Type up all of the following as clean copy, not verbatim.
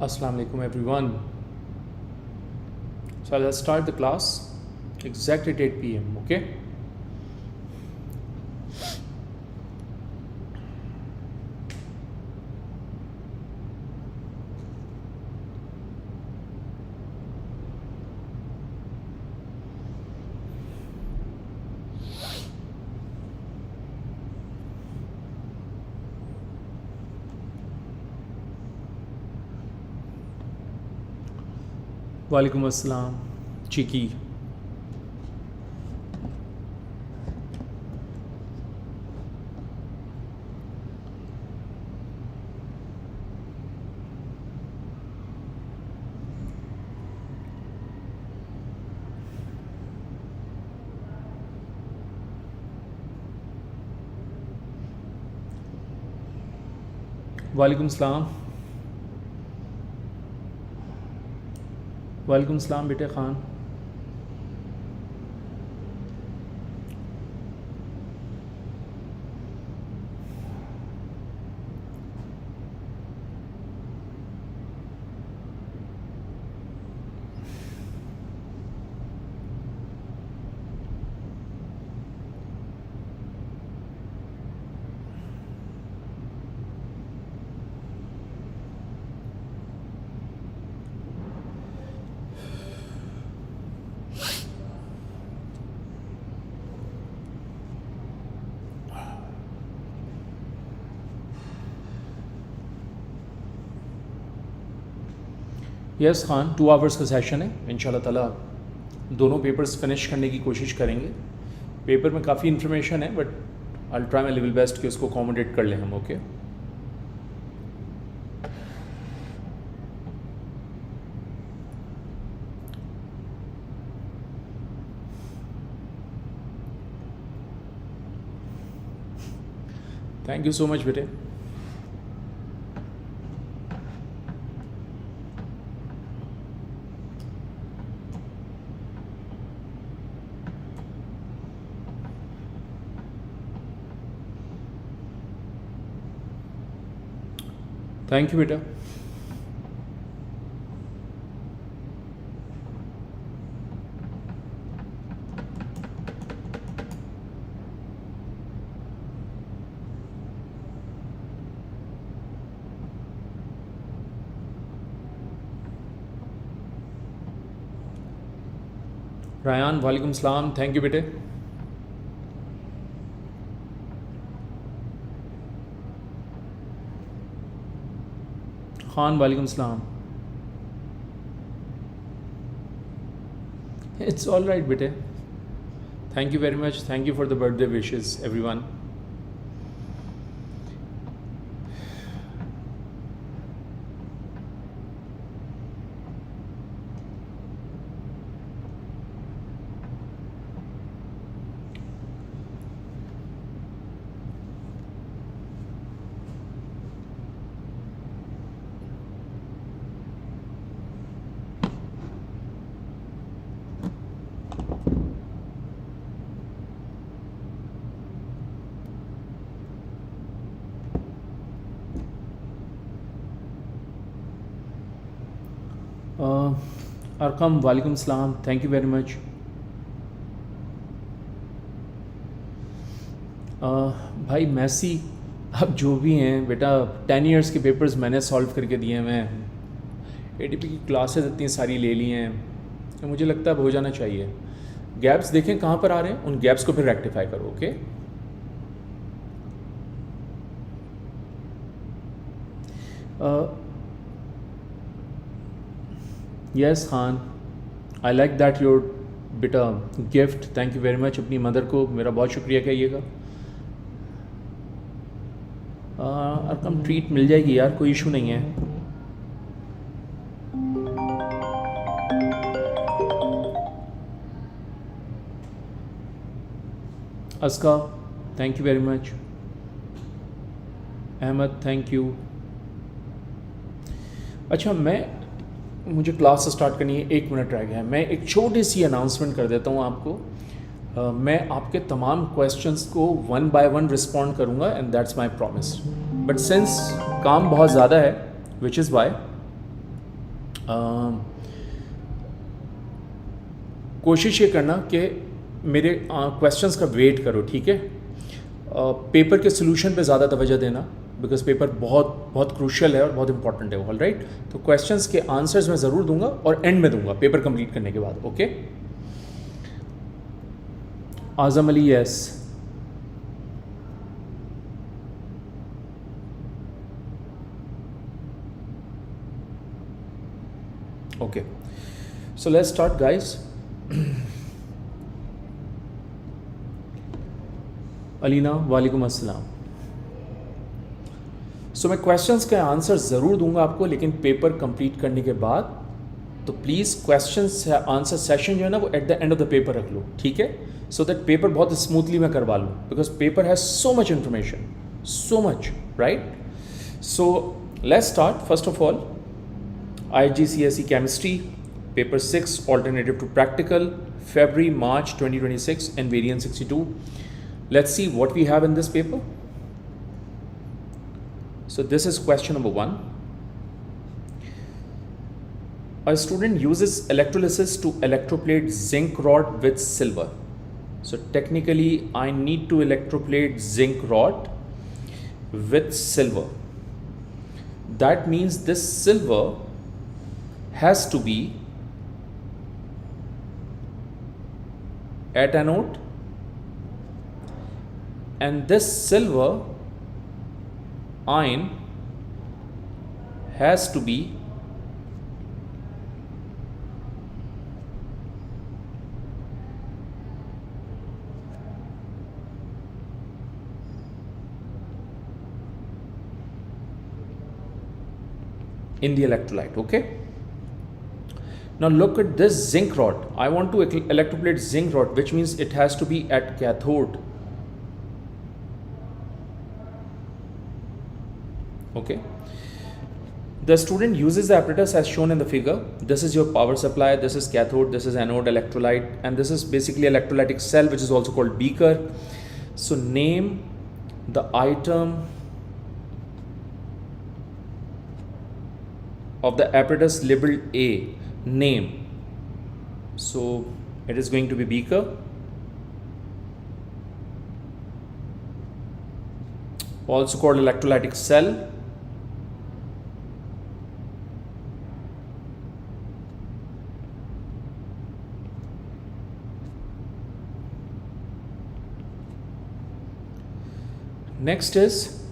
Assalamu alaikum everyone. So let's start the class exact at 8 p.m. Okay. वालेकुम अस्सलाम चिकी। वालेकुम सलाम। वालेकुम सलाम बेटे ख़ान। यस खान 2 आवर्स का सेशन है। इंशाल्लाह ताला दोनों पेपर्स फिनिश करने की कोशिश करेंगे। पेपर में काफ़ी इन्फॉर्मेशन है but I try my level best कि उसको अकोमोडेट कर लें हम। Okay thank you so much बेटे। थैंक यू बेटा। रायान वालेकुम सलाम। थैंक यू बेटे। खान वालेकुम सलाम। इट्स ऑल राइट बेटे। Thank you very much. Thank you for the birthday wishes everyone. Arkham वालेकुम सलाम। Thank you very much. भाई मैसी अब जो भी हैं बेटा 10 इयर्स के पेपर्स मैंने सॉल्व करके दिए हैं। मैं एटीपी की क्लासेस इतनी सारी ले ली हैं तो मुझे लगता है अब हो जाना चाहिए। गैप्स देखें कहाँ पर आ रहे हैं, उन गैप्स को फिर रेक्टिफाई करो। Okay yes Khan I like that your बेटा gift. Thank you very much. अपनी मदर को मेरा बहुत शुक्रिया कहिएगा। अरकम ट्रीट मिल जाएगी यार, कोई इशू नहीं है। अस्का thank you very much. Ahmad thank you. अच्छा मुझे क्लास स्टार्ट करनी है, 1 मिनट रह गया है। मैं एक छोटी सी अनाउंसमेंट कर देता हूँ आपको। मैं आपके तमाम क्वेश्चंस को 1 बाय 1 रिस्पॉन्ड करूँगा and that's my promise. But since काम बहुत ज़्यादा है विच इज़ वाई कोशिश ये करना कि मेरे क्वेश्चंस का वेट करो, ठीक है। पेपर के सोल्यूशन पे ज़्यादा तवज्जो देना, बिकॉज पेपर बहुत बहुत क्रूशियल है और बहुत इंपॉर्टेंट है, ऑल राइट। तो क्वेश्चंस के आंसर्स मैं ज़रूर दूंगा और एंड में दूंगा पेपर कंप्लीट करने के बाद, okay. Azam Ali, yes. Okay, so let's start, guys. Alina, वालेकुम अस्सलाम। सो मैं क्वेश्चंस के आंसर ज़रूर दूंगा आपको, लेकिन पेपर कंप्लीट करने के बाद। तो प्लीज़ क्वेश्चंस आंसर सेशन जो है ना वो eight the end of the paper रख लो, ठीक है, सो दैट पेपर बहुत स्मूथली मैं करवा लूँ, because paper has so much information, so much, right. So let's start. First of all, IGCSE Chemistry, Paper 6, Alternative to Practical, February, March 2026, and Variance 62. Let's see what we have in this paper. So this is question number 1. A student uses electrolysis to electroplate zinc rod with silver. So technically, I need to electroplate zinc rod with silver. That means this silver has to be at anode, and this silver ion has to be in the electrolyte, okay. Now look at this zinc rod. I want to electroplate zinc rod, which means it has to be at cathode. Okay. The student uses the apparatus as shown in the figure. This is your power supply, this is cathode, this is anode, electrolyte, and this is basically electrolytic cell, which is also called beaker. So name the item of the apparatus labeled A. Name. So it is going to be beaker. Also called electrolytic cell. Next is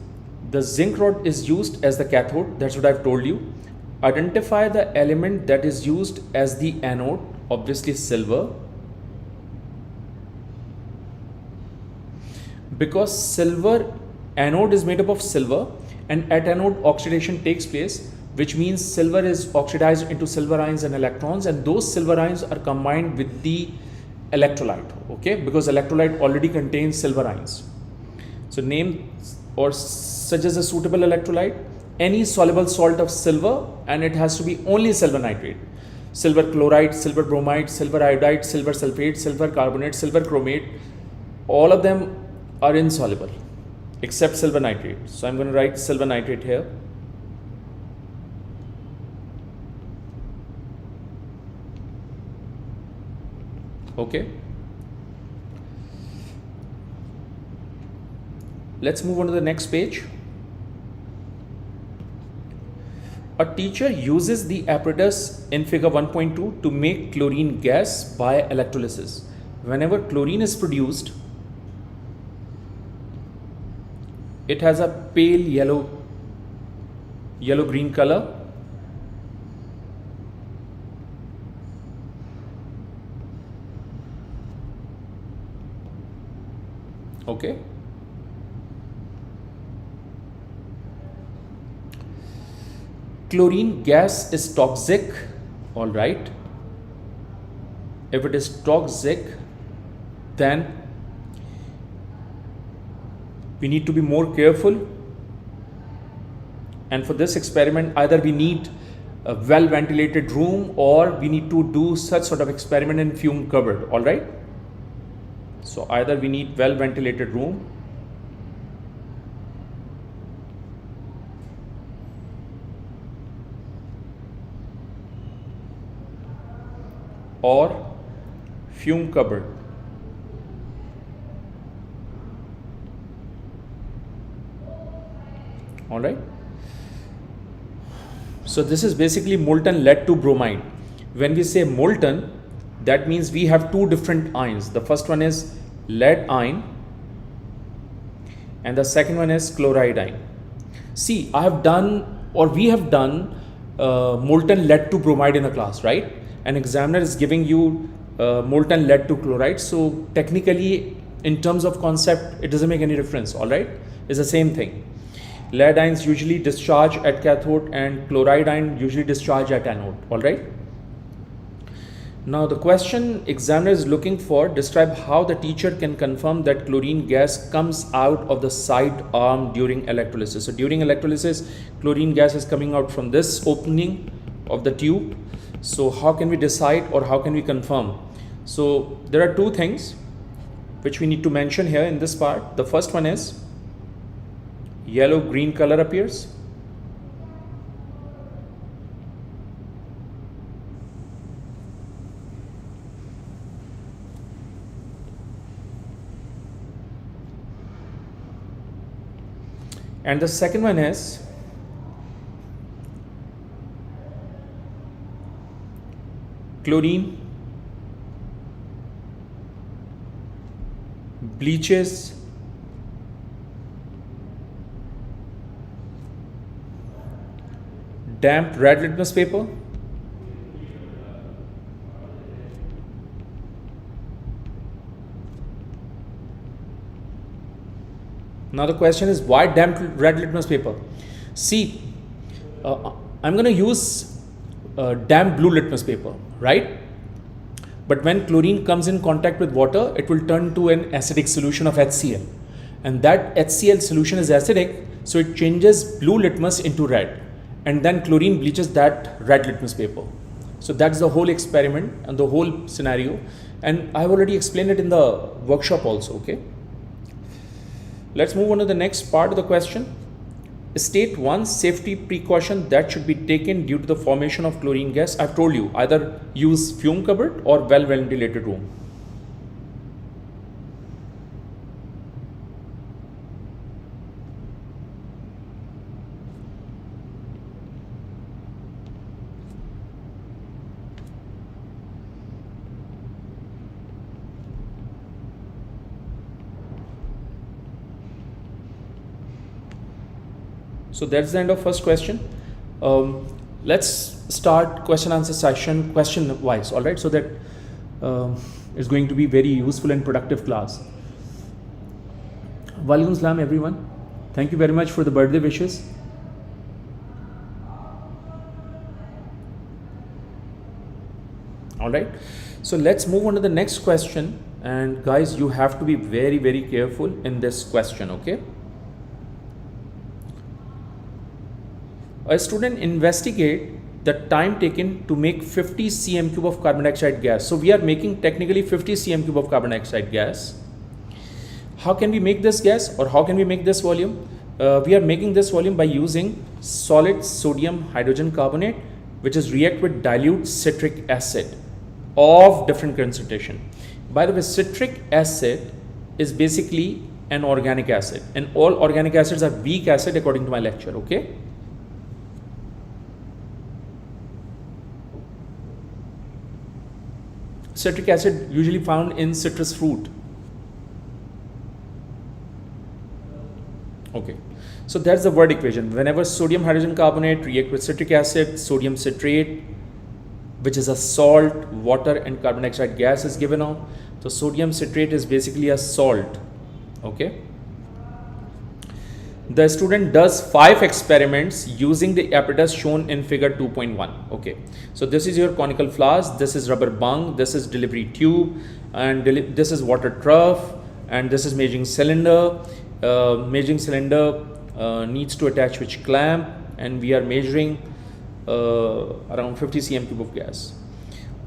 the zinc rod is used as the cathode. That's what I've told you. Identify the element that is used as the anode, obviously silver, because silver anode is made up of silver, and at anode oxidation takes place, which means silver is oxidized into silver ions and electrons, and those silver ions are combined with the electrolyte, okay, because electrolyte already contains silver ions. So name or suggest a suitable electrolyte. Any soluble salt of silver, and it has to be only silver nitrate, silver chloride, silver bromide, silver iodide, silver sulfate, silver carbonate, silver chromate. All of them are insoluble except silver nitrate. So I'm going to write silver nitrate here. Okay. Let's move on to the next page. A teacher uses the apparatus in figure 1.2 to make chlorine gas by electrolysis. Whenever chlorine is produced, it has a pale yellow-green color. Okay. Chlorine gas is toxic, all right. If it is toxic, then we need to be more careful. And for this experiment, either we need a well ventilated room, or we need to do such sort of experiment in fume cupboard, all right. So either we need well ventilated room, or fume cupboard? All right. So this is basically molten lead to bromide. When we say molten, that means we have two different ions. The first one is lead ion and the second one is chloride ion. See, I have done, or we have done molten lead to bromide in a class, right? An examiner is giving you molten lead to chloride. So technically, in terms of concept, it doesn't make any difference, all right? It's the same thing. Lead ions usually discharge at cathode and chloride ion usually discharge at anode, all right? Now the question examiner is looking for, describe how the teacher can confirm that chlorine gas comes out of the side arm during electrolysis. So during electrolysis, chlorine gas is coming out from this opening of the tube. So how can we decide, or how can we confirm? So there are two things which we need to mention here in this part. The first one is yellow green color appears. And the second one is chlorine bleaches damp red litmus paper. Now the question is, why damp red litmus paper? See, I'm going to use damp blue litmus paper, right? But when chlorine comes in contact with water, it will turn to an acidic solution of HCl. And that HCl solution is acidic, so it changes blue litmus into red. And then chlorine bleaches that red litmus paper. So that's the whole experiment and the whole scenario. And I've already explained it in the workshop also, okay? Let's move on to the next part of the question. State one safety precaution that should be taken due to the formation of chlorine gas. I've told you, either use fume cupboard or well ventilated room. So that's the end of first question. Let's start question answer session question wise, all right, so that it's going to be very useful and productive class. Walaikum Salam everyone. Thank you very much for the birthday wishes. All right, so let's move on to the next question. And guys, you have to be very, very careful in this question, okay? A student investigate the time taken to make 50 cm cube of carbon dioxide gas. So we are making technically 50 cm cube of carbon dioxide gas. How can we make this gas, or how can we make this volume? We are making this volume by using solid sodium hydrogen carbonate, which is react with dilute citric acid of different concentration. By the way, citric acid is basically an organic acid, and all organic acids are weak acid according to my lecture, okay? Citric acid usually found in citrus fruit. Okay, so that's the word equation. Whenever sodium hydrogen carbonate react with citric acid, sodium citrate, which is a salt, water and carbon dioxide gas is given out. So sodium citrate is basically a salt, okay? The student does 5 experiments using the apparatus shown in figure 2.1. Okay, so this is your conical flask, this is rubber bung, this is delivery tube, and this is water trough, and this is measuring cylinder. Measuring cylinder needs to attach which clamp, and we are measuring around 50 cm cube of gas.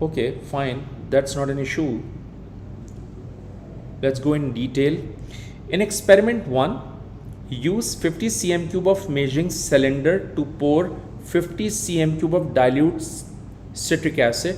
Okay, fine, that's not an issue. Let's go in detail. In experiment 1, use 50 cm cube of measuring cylinder to pour 50 cm cube of dilute citric acid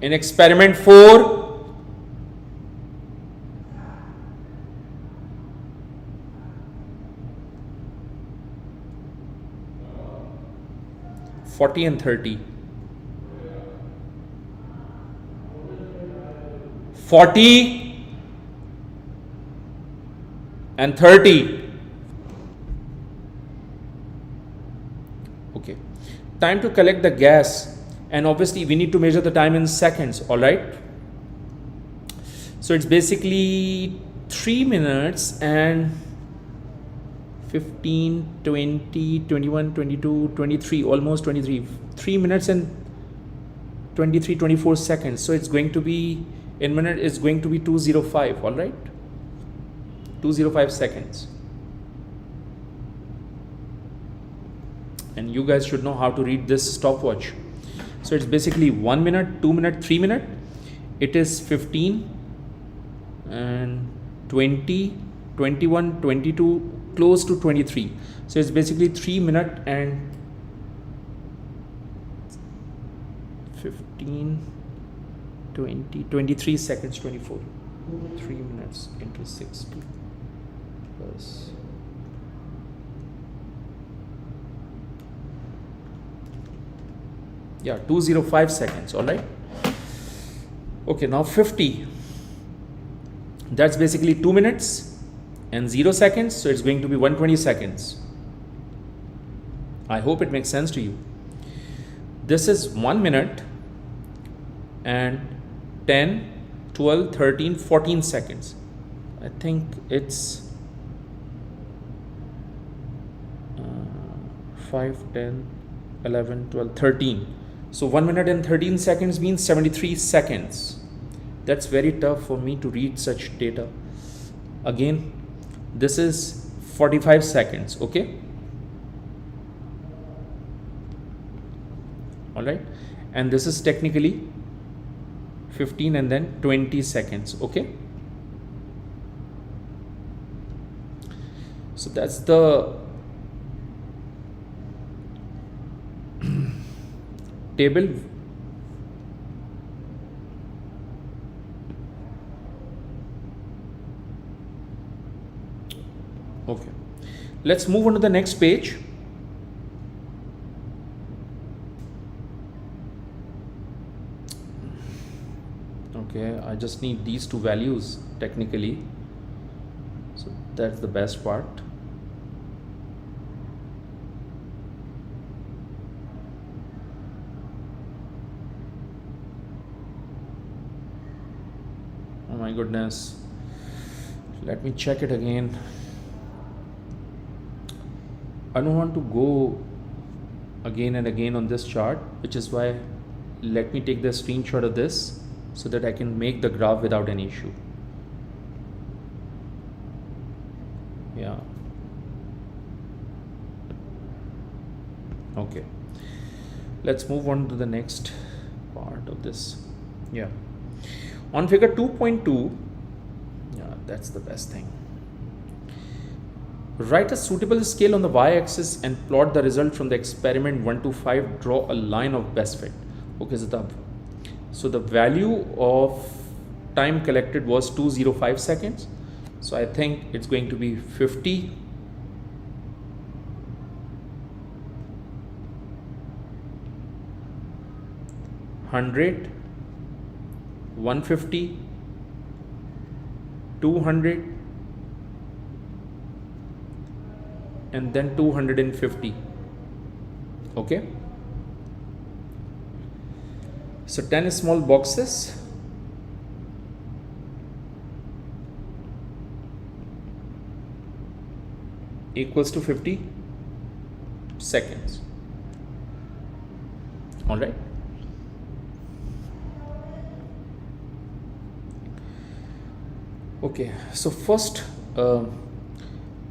In experiment 4, (40 and 30). 40 and 30. Okay. Time to collect the gas, and obviously we need to measure the time in seconds, all right? So it's basically 3 minutes and 15, 20, 21, 22, 23, almost 23. 3 minutes and 23, 24 seconds. So it's going to be, in minute is going to be 205, all right? 205 seconds. And you guys should know how to read this stopwatch. So it's basically 1 minute, 2 minute, 3 minute. It is 15 and 20, 21, 22, close to 23. So it's basically 3 minute and 15, 20, 23 seconds, 24. 3 minutes into 60 plus. Yeah, 205 seconds, all right? Okay, now 50. That's basically 2 minutes and 0 seconds, so it's going to be 120 seconds. I hope it makes sense to you. This is 1 minute and 10, 12, 13, 14 seconds. I think it's 5, 10, 11, 12, 13. So 1 minute and 13 seconds means 73 seconds. That's very tough for me to read such data. Again, this is 45 seconds, okay? All right, and this is technically 15 and then 20 seconds, okay? So that's the table. Okay, let's move on to the next page. Okay, I just need these two values technically, so that's the best part. Oh my goodness, let me check it again. I don't want to go again and again on this chart, which is why let me take the screenshot of this so that I can make the graph without any issue. Yeah. Okay. Let's move on to the next part of this. Yeah. On figure 2.2, yeah, that's the best thing. Write a suitable scale on the y-axis and plot the result from the experiment 1 to 5. Draw a line of best fit. Okay, so the value of time collected was 205 seconds. So I think it's going to be 50, 100, 150, 200, and then 250. Okay, so 10 small boxes. Equals to 50 seconds. All right. Okay, so first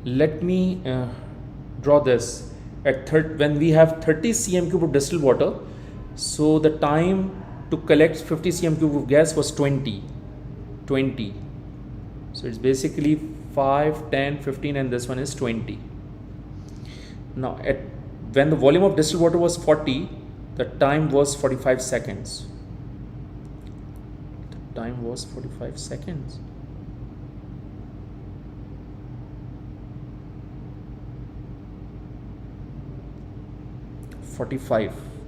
let me draw this at when we have 30 cm cube of distilled water. So the time to collect 50 cm cube of gas was 20. So it's basically 5, 10, 15, and this one is 20. Now when the volume of distilled water was 40, the time was 45 seconds. time was 45 seconds.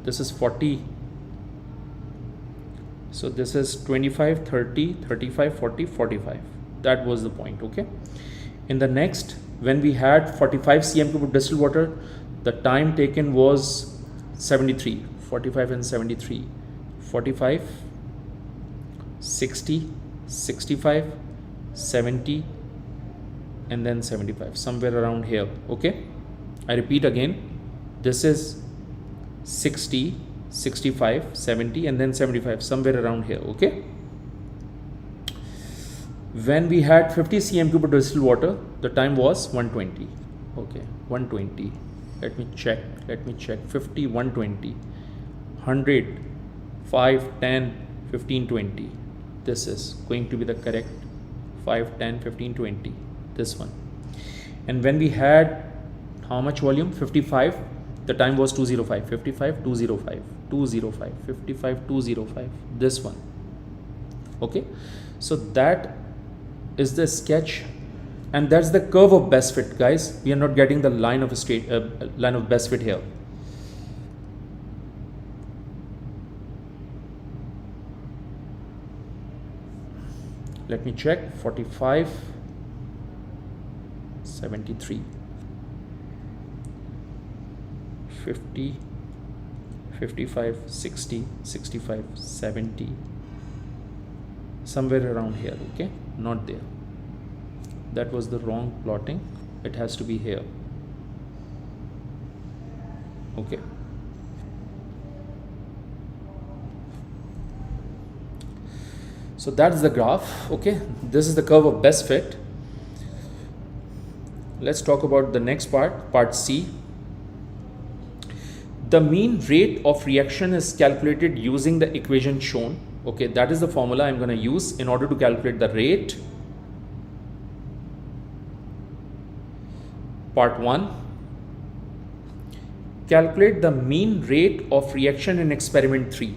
This is 40. So this is 25, 30, 35, 40, 45. That was the point, okay? In the next, when we had 45 cm cube of distilled water, the time taken was 73. 45 and 73. 45, 60, 65, 70, and then 75. Somewhere around here, okay? I repeat again. This is 60, 65, 70, and then 75, somewhere around here, okay? When we had 50 cm cube of distilled water, the time was 120. Okay, 120. Let me check. 50, 120, 100, 5, 10, 15, 20. This is going to be the correct 5, 10, 15, 20. This one. And when we had how much volume? 55. The time was 205. 55, 205, 205, 55, 205. This one. Okay. So that is the sketch, and that's the curve of best fit, guys. We are not getting the line of line of best fit here. Let me check. 45, 73, 50, 55, 60, 65, 70, somewhere around here, okay? Not there. That was the wrong plotting. It has to be here, okay? So that's the graph, okay? This is the curve of best fit. Let's talk about the next part, part C. The mean rate of reaction is calculated using the equation shown. Okay, that is the formula I'm going to use in order to calculate the rate. Part 1. Calculate the mean rate of reaction in experiment 3.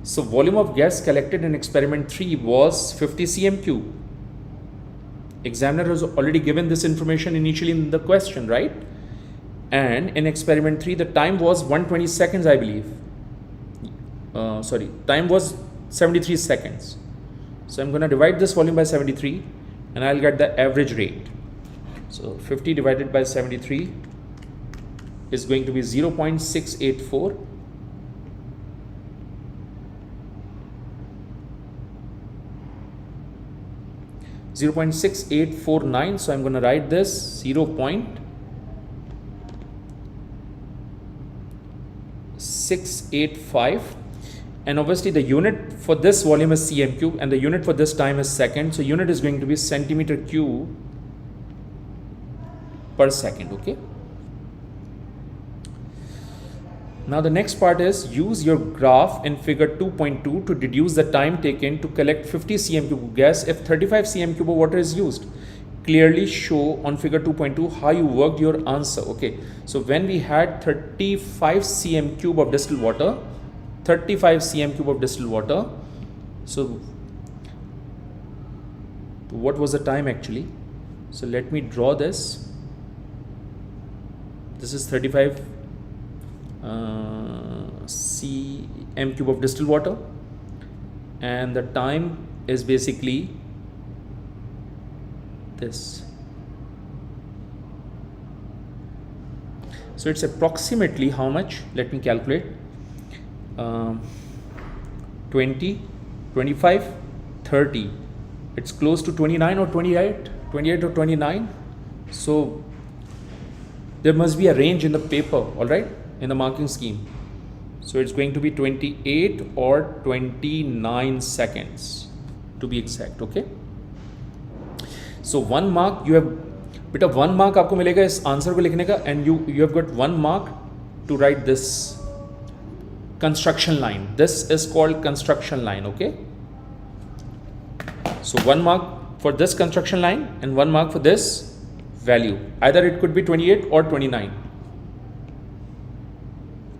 So volume of gas collected in experiment 3 was 50 cm cube. Examiner has already given this information initially in the question, right? And in experiment 3, the time was 120 seconds, I believe. Time was 73 seconds. So I'm going to divide this volume by 73 and I'll get the average rate. So 50 divided by 73 is going to be 0.684. .6849. So I'm going to write this 0.685, and obviously the unit for this volume is cm cube and the unit for this time is second. So unit is going to be centimeter cube per second, okay? Now the next part is use your graph in figure 2.2 to deduce the time taken to collect 50 cm cube of gas if 35 cm cube of water is used. Clearly show on figure 2.2 how you worked your answer. Okay, so when we had 35 cm cube of distilled water, so what was the time actually? So let me draw this. This is 35 cm cube of distilled water, and the time is basically this. So it's approximately how much? Let me calculate. 20, 25, 30. It's close to 29 or 28, 28 or 29. So there must be a range in the paper, all right, in the marking scheme. So it's going to be 28 or 29 seconds to be exact, okay? So 1 mark you have, beta 1 mark आपको मिलेगा इस answer को लिखने का, and you have got 1 mark to write this construction line. This is called construction line, okay? So 1 mark for this construction line and 1 mark for this value. Either it could be 28 or 29.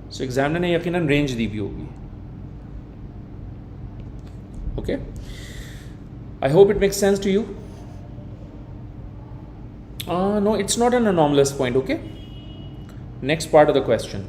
So examiner ने यकीनन range दी भी होगी. Okay, I hope it makes sense to you. No, it's not an anomalous point. Okay, next part of the question.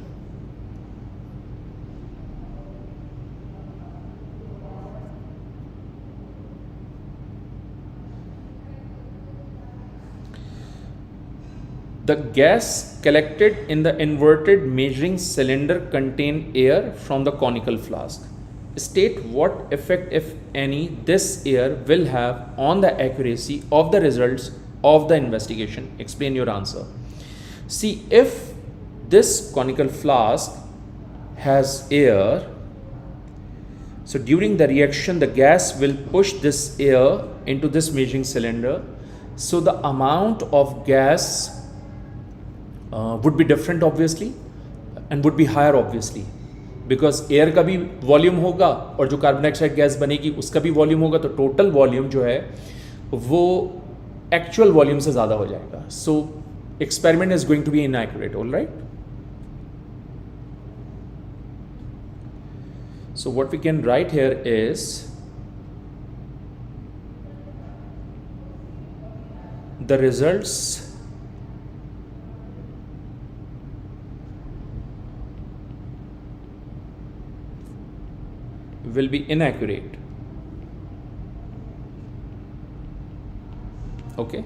The gas collected in the inverted measuring cylinder contained air from the conical flask. State what effect, if any, this air will have on the accuracy of the results of the investigation. Explain your answer. See, if this conical flask has air, so during the reaction, the gas will push this air into this measuring cylinder. So the amount of gas would be different obviously and would be higher obviously, because air का भी volume होगा और जो carbon dioxide gas बनेगी उसका भी volume होगा, तो टोटल वॉल्यूम जो है वो एक्चुअल वॉल्यूम से ज़्यादा हो जाएगा. So experiment is going to be inaccurate. All right, so what we can write here is the results will be inaccurate. Okay,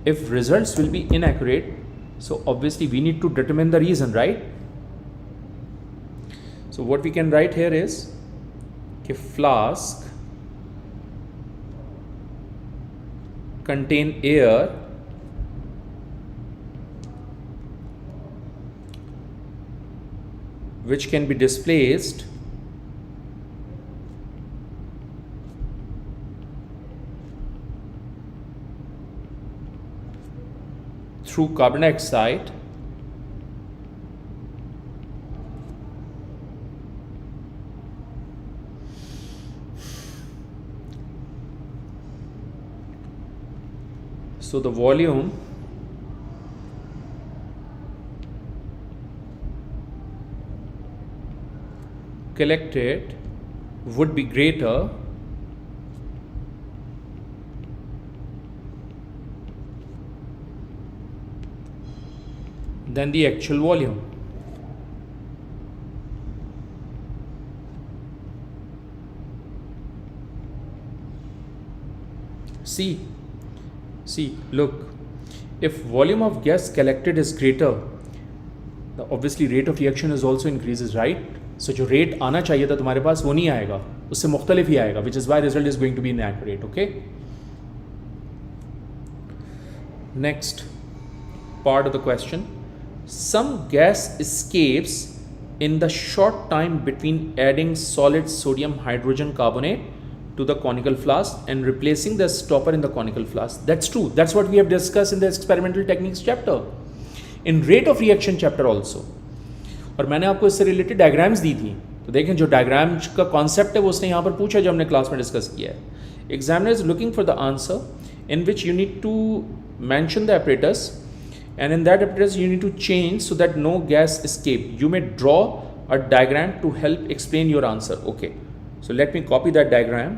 if results will be inaccurate, so obviously we need to determine the reason, right? So what we can write here is कि flask contain air which can be displaced through carbon dioxide so the volume collected would be greater than the actual volume. See, look, if volume of gas collected is greater, the obviously rate of reaction is also increases, right? So जो rate आना चाहिए था तुम्हारे पास वो नहीं आएगा, उससे मुख्तलिफ ही आएगा, which is why result is going to be inaccurate. Okay, next part of the question. Some gas escapes in the short time between adding solid sodium hydrogen carbonate to the conical flask and replacing the stopper in the conical flask. That's true. That's what we have discussed in the experimental techniques chapter, in rate of reaction chapter also. और मैंने आपको इससे related diagrams दी थी, तो देखें जो diagram का concept है वो उसने यहाँ पर पूछा जो हमने क्लास में डिस्कस किया है. Examiner is looking for the answer in which you need to mention the apparatus, and in that apparatus you need to change so that no gas escape. You may draw a diagram to help explain your answer. Okay, so let me copy that diagram.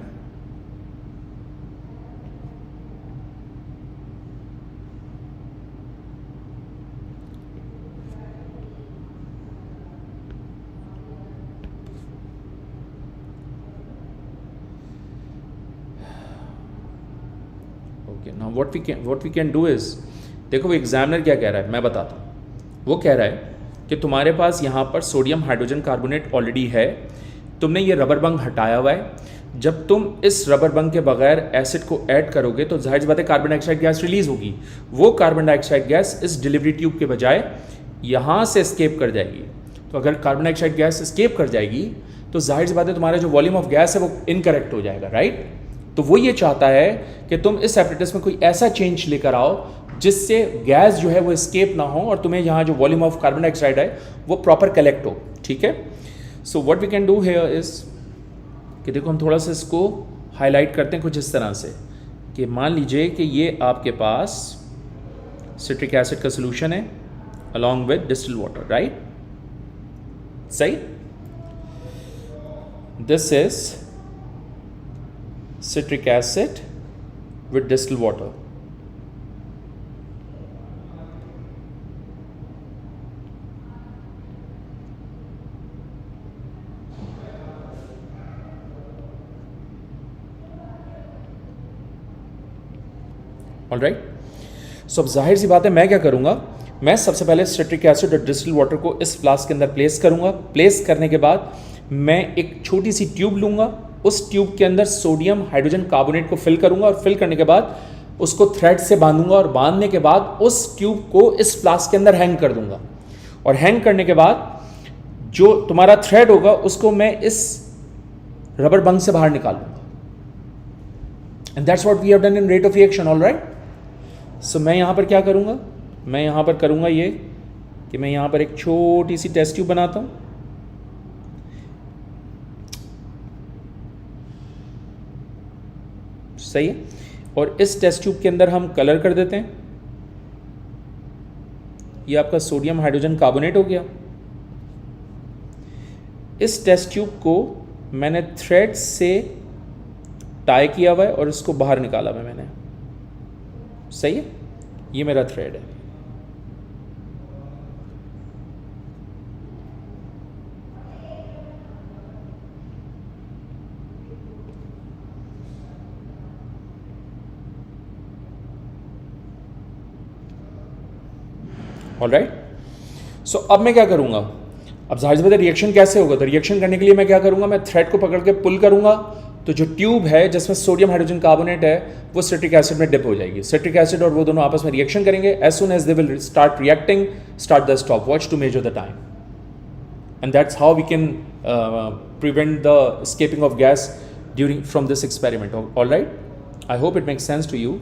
Okay, now what we can do is, देखो वो examiner क्या कह रहा है मैं बताता हूँ. वो कह रहा है कि तुम्हारे पास यहाँ पर सोडियम हाइड्रोजन कार्बोनेट ऑलरेडी है, तुमने ये रबर बंग हटाया हुआ है. जब तुम इस रबर बंग के बगैर एसिड को ऐड करोगे तो जाहिर सी बात है कार्बन डाइऑक्साइड गैस रिलीज होगी. वो कार्बन डाइऑक्साइड गैस इस डिलीवरी ट्यूब के बजाय यहाँ से एस्केप कर जाएगी. तो अगर कार्बन डाइऑक्साइड गैस एस्केप कर जाएगी तो जाहिर सी बात है तुम्हारा जो वॉल्यूम ऑफ गैस है वो इनकरेक्ट हो जाएगा, राइट? तो वो ये चाहता है कि तुम इस एपरेटस में कोई ऐसा चेंज लेकर आओ जिससे गैस जो है वो एस्केप ना हो और तुम्हें यहाँ जो वॉल्यूम ऑफ कार्बन डाइऑक्साइड है वो प्रॉपर कलेक्ट हो. ठीक है, so what we can do here is कि देखो हम थोड़ा सा इसको हाईलाइट करते हैं कुछ इस तरह से कि मान लीजिए कि ये आपके पास सिट्रिक एसिड का सोल्यूशन है along with distil water, right? सही. This is citric acid with distilled water. Alright, so अब जाहिर सी बात है मैं क्या करूँगा, मैं सबसे पहले सिट्रिक एसिड और डिस्टिल्ड वाटर को इस फ्लास्क के अंदर प्लेस करूँगा। प्लेस करने के बाद मैं एक छोटी सी ट्यूब लूँगा, उस ट्यूब के अंदर सोडियम हाइड्रोजन कार्बोनेट को फिल करूँगा और फिल करने के बाद उसको थ्रेड से बांधूंगा और बांधने के बाद उस ट्यूब को इस फ्लास्क के अंदर हैंग कर दूंगा। और हैंग करने के बाद जो तुम्हारा थ्रेड होगा उसको मैं इस रबर बंग से बाहर निकाल लूँगा। And that's what we have done in rate of reaction. Alright, so मैं यहाँ पर क्या करूँगा, मैं यहाँ पर करूँगा ये कि मैं यहाँ पर एक छोटी सी टेस्ट ट्यूब बनाता हूँ। सही है, और इस टेस्ट ट्यूब के अंदर हम कलर कर देते हैं। ये आपका सोडियम हाइड्रोजन कार्बोनेट हो गया। इस टेस्ट ट्यूब को मैंने थ्रेड से टाई किया हुआ है और इसको बाहर निकाला हुआ मैंने। सही है, ये मेरा थ्रेड है। ऑलराइट, सो अब मैं क्या करूंगा, अब जाहिर सी बात है रिएक्शन कैसे होगा, तो रिएक्शन करने के लिए मैं क्या करूंगा, मैं थ्रेड को पकड़ के पुल करूंगा तो जो ट्यूब है जिसमें सोडियम हाइड्रोजन कार्बोनेट है वो सिट्रिक एसिड में डिप हो जाएगी। सिट्रिक एसिड और वो दोनों आपस में रिएक्शन करेंगे। As soon as they will start reacting, start the stop watch to measure the time, and that's how we can prevent the escaping of gas during from this experiment. All right, I hope it makes sense to you.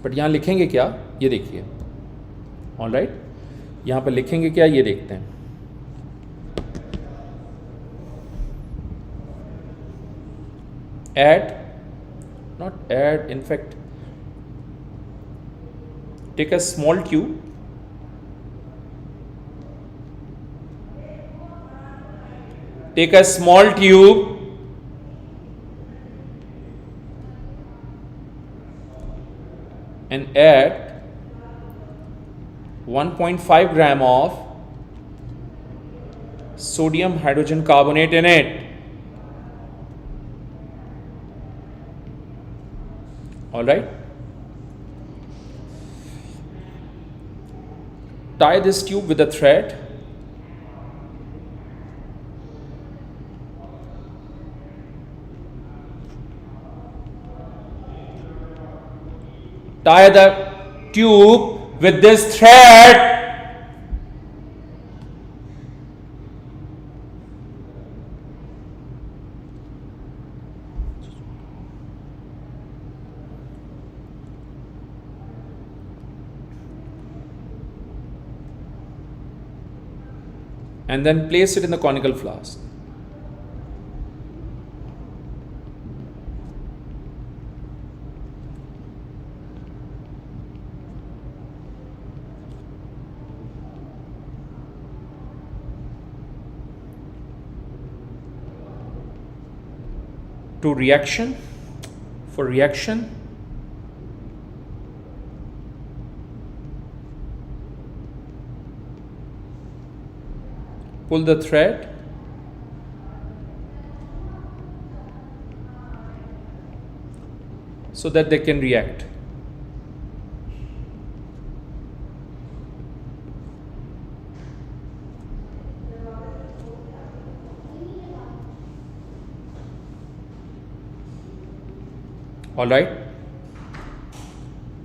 But यहाँ लिखेंगे क्या, ये देखिए। All right, यहाँ पर लिखेंगे क्या, ये देखते हैं। add, not add, in fact take a small tube, take a small tube and add 1.5 gram of sodium hydrogen carbonate in it. All right, tie this tube with a thread. Tie the tube with this thread. And then place it in the conical flask. To reaction, for reaction, pull the thread, so that they can react. All right,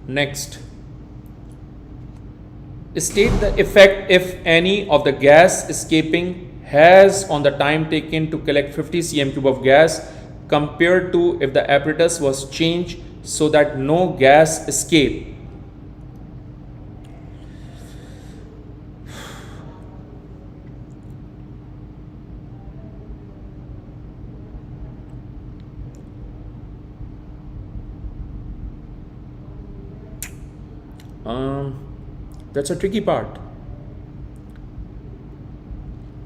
next, state the effect, if any, of the gas escaping has on the time taken to collect 50 cm cube of gas compared to if the apparatus was changed so that no gas escape. That's a tricky part.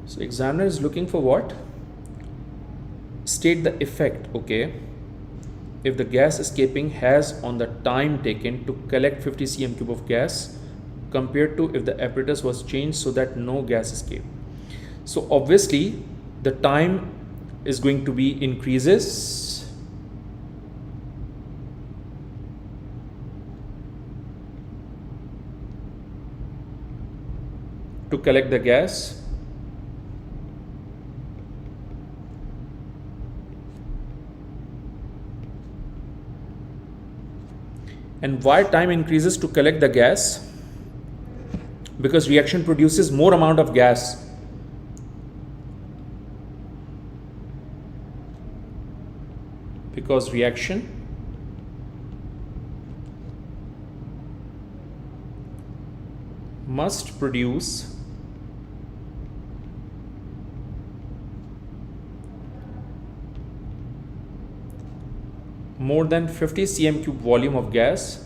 So examiner is looking for what? State the effect, okay, if the gas escaping has on the time taken to collect 50 cm cube of gas compared to if the apparatus was changed so that no gas escape. So obviously the time is going to be increases to collect the gas, and why time increases to collect the gas? Because reaction produces more amount of gas. Because reaction must produce more than 50 cm cube volume of gas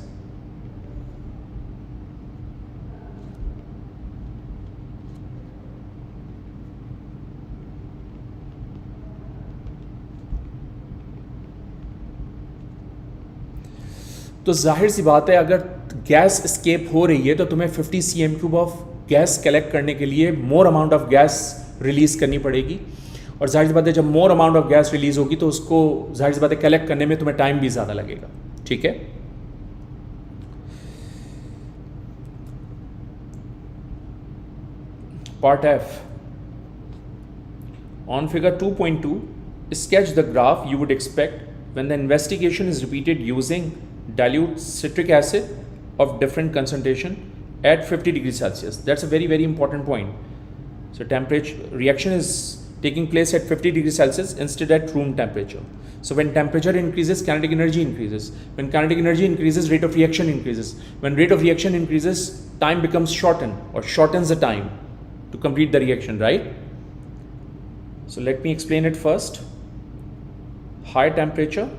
तो जाहिर सी बात है अगर gas escape हो रही है तो तुम्हें 50 cm cube of gas collect करने के लिए more amount of gas release करनी पड़ेगी, और जाहिर सी बात है जब more amount of gas release होगी तो उसको जाहिर सी बात है कलेक्ट करने में तुम्हें टाइम भी ज़्यादा लगेगा. ठीक है. Part F. On figure 2.2, sketch the graph you would expect when the investigation is repeated using dilute citric acid of different concentration at 50 degrees Celsius. That's a very, very important point. So temperature reaction is taking place at 50 degrees Celsius instead at room temperature. So when temperature increases, kinetic energy increases. When kinetic energy increases, rate of reaction increases. When rate of reaction increases, time becomes shortened or shortens the time to complete the reaction, right? So let me explain it first. High temperature,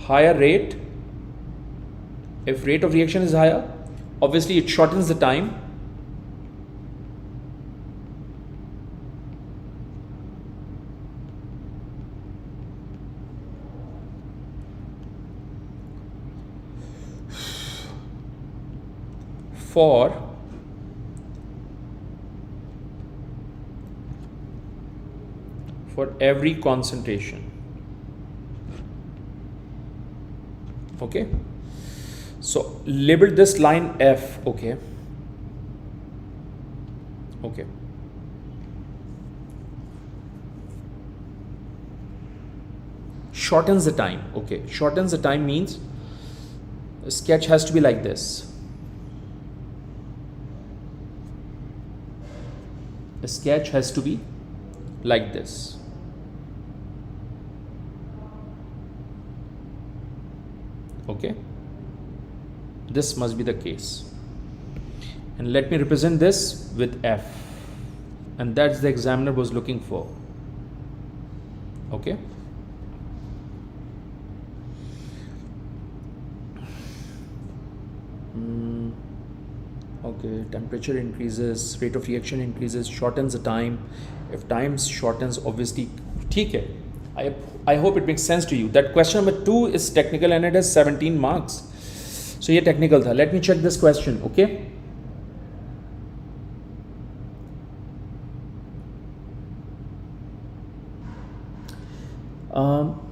higher rate. If rate of reaction is higher, obviously it shortens the time. For every concentration. Okay, so label this line F. Okay, shortens the time. Okay, shortens the time means the sketch has to be like this. The sketch has to be like this. Okay, this must be the case, and let me represent this with F, and that's the examiner was looking for. Okay, okay, temperature increases, rate of reaction increases, shortens the time. If time shortens, obviously, ठीक है. I hope it makes sense to you. That question number 2 is technical and it has 17 marks. So ये technical था. Let me check this question. Okay.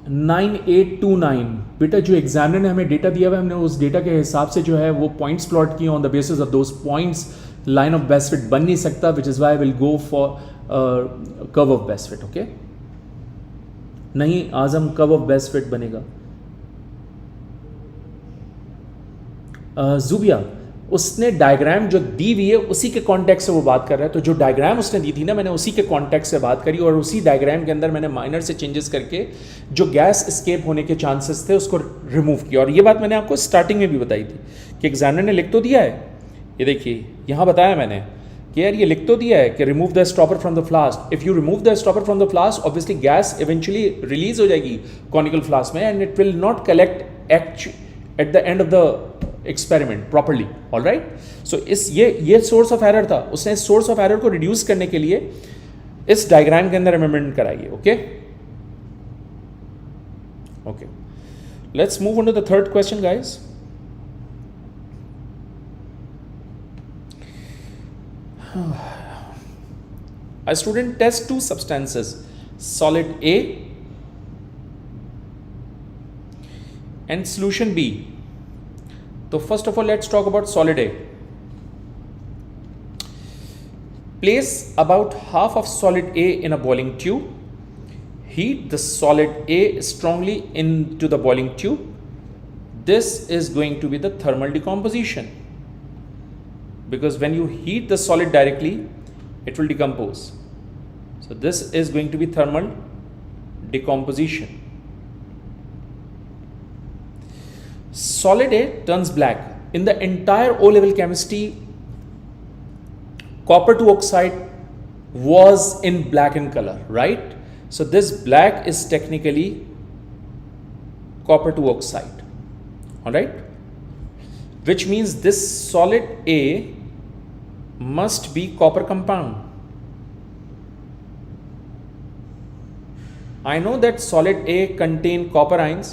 9829 बेटा जो examiner ने हमें data दिया हुआ है हमने उस डेटा के हिसाब से जो है वो पॉइंट्स प्लॉट किए on the basis of those points. Line of best fit बन नहीं सकता, विच is Y will go for curve of best fit. Okay, नहीं आजम कर्व ऑफ बेस्ट फिट बनेगा. जुबिया उसने डायग्राम जो दी हुई है उसी के कॉन्टेक्स्ट से वो बात कर रहा है. तो जो डायग्राम उसने दी थी ना, मैंने उसी के कॉन्टेक्स्ट से बात करी और उसी डायग्राम के अंदर मैंने माइनर से चेंजेस करके जो गैस एस्केप होने के चांसेस थे उसको रिमूव किया. और ये बात मैंने आपको स्टार्टिंग में भी बताई थी कि एग्जामिनर ने लिख तो दिया है. ये देखिए यहाँ बताया मैंने कि यार ये लिख तो दिया है कि remove the stopper from the flask. If you remove the stopper from the flask, obviously gas eventually release हो जाएगी कॉनिकल फ्लास्क में and it will not collect at the end of the experiment properly. All right. So इस ये source of error था. उसने इस source of error को reduce करने के लिए इस डायग्राम के अंदर अमेंडमेंट कराई. Okay okay, let's move on to the third question guys. A student tests two substances, solid A and solution B. So first of all, let's talk about solid A. Place about half of solid A in a boiling tube. Heat the solid A strongly into the boiling tube. This is going to be the thermal decomposition. Because when you heat the solid directly, it will decompose. So this is going to be thermal decomposition. Solid A turns black. In the entire O-level chemistry, copper 2 oxide was in black in color, right? So this black is technically copper 2 oxide, all right? Which means this solid A must be copper compound. I know that solid A contain copper ions,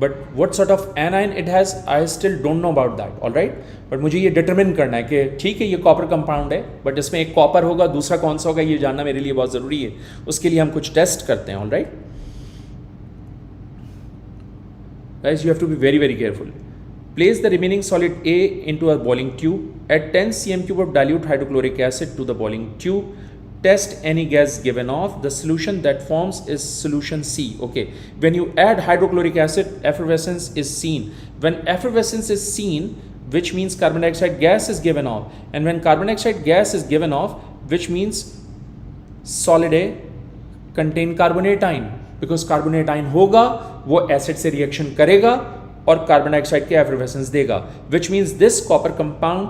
but what sort of anion it has, I still don't know about that. All right, but मुझे ये determine करना है कि ठीक है ये copper compound है, but इसमें एक copper होगा, दूसरा कौन सा होगा, ये जानना मेरे लिए बहुत ज़रूरी है. उसके लिए हम कुछ टेस्ट करते हैं. All right, guys, you have to be very very careful. Place the remaining solid A into a boiling tube. Add 10 cm cube of dilute hydrochloric acid to the boiling tube. Test any gas given off. The solution that forms is solution C. Okay. When you add hydrochloric acid, effervescence is seen. When effervescence is seen, which means carbon dioxide gas is given off. And when carbon dioxide gas is given off, which means solid A contain carbonate ion. Because carbonate ion होगा, वो acid से reaction करेगा और carbon dioxide के effervescence देगा. Which means this copper compound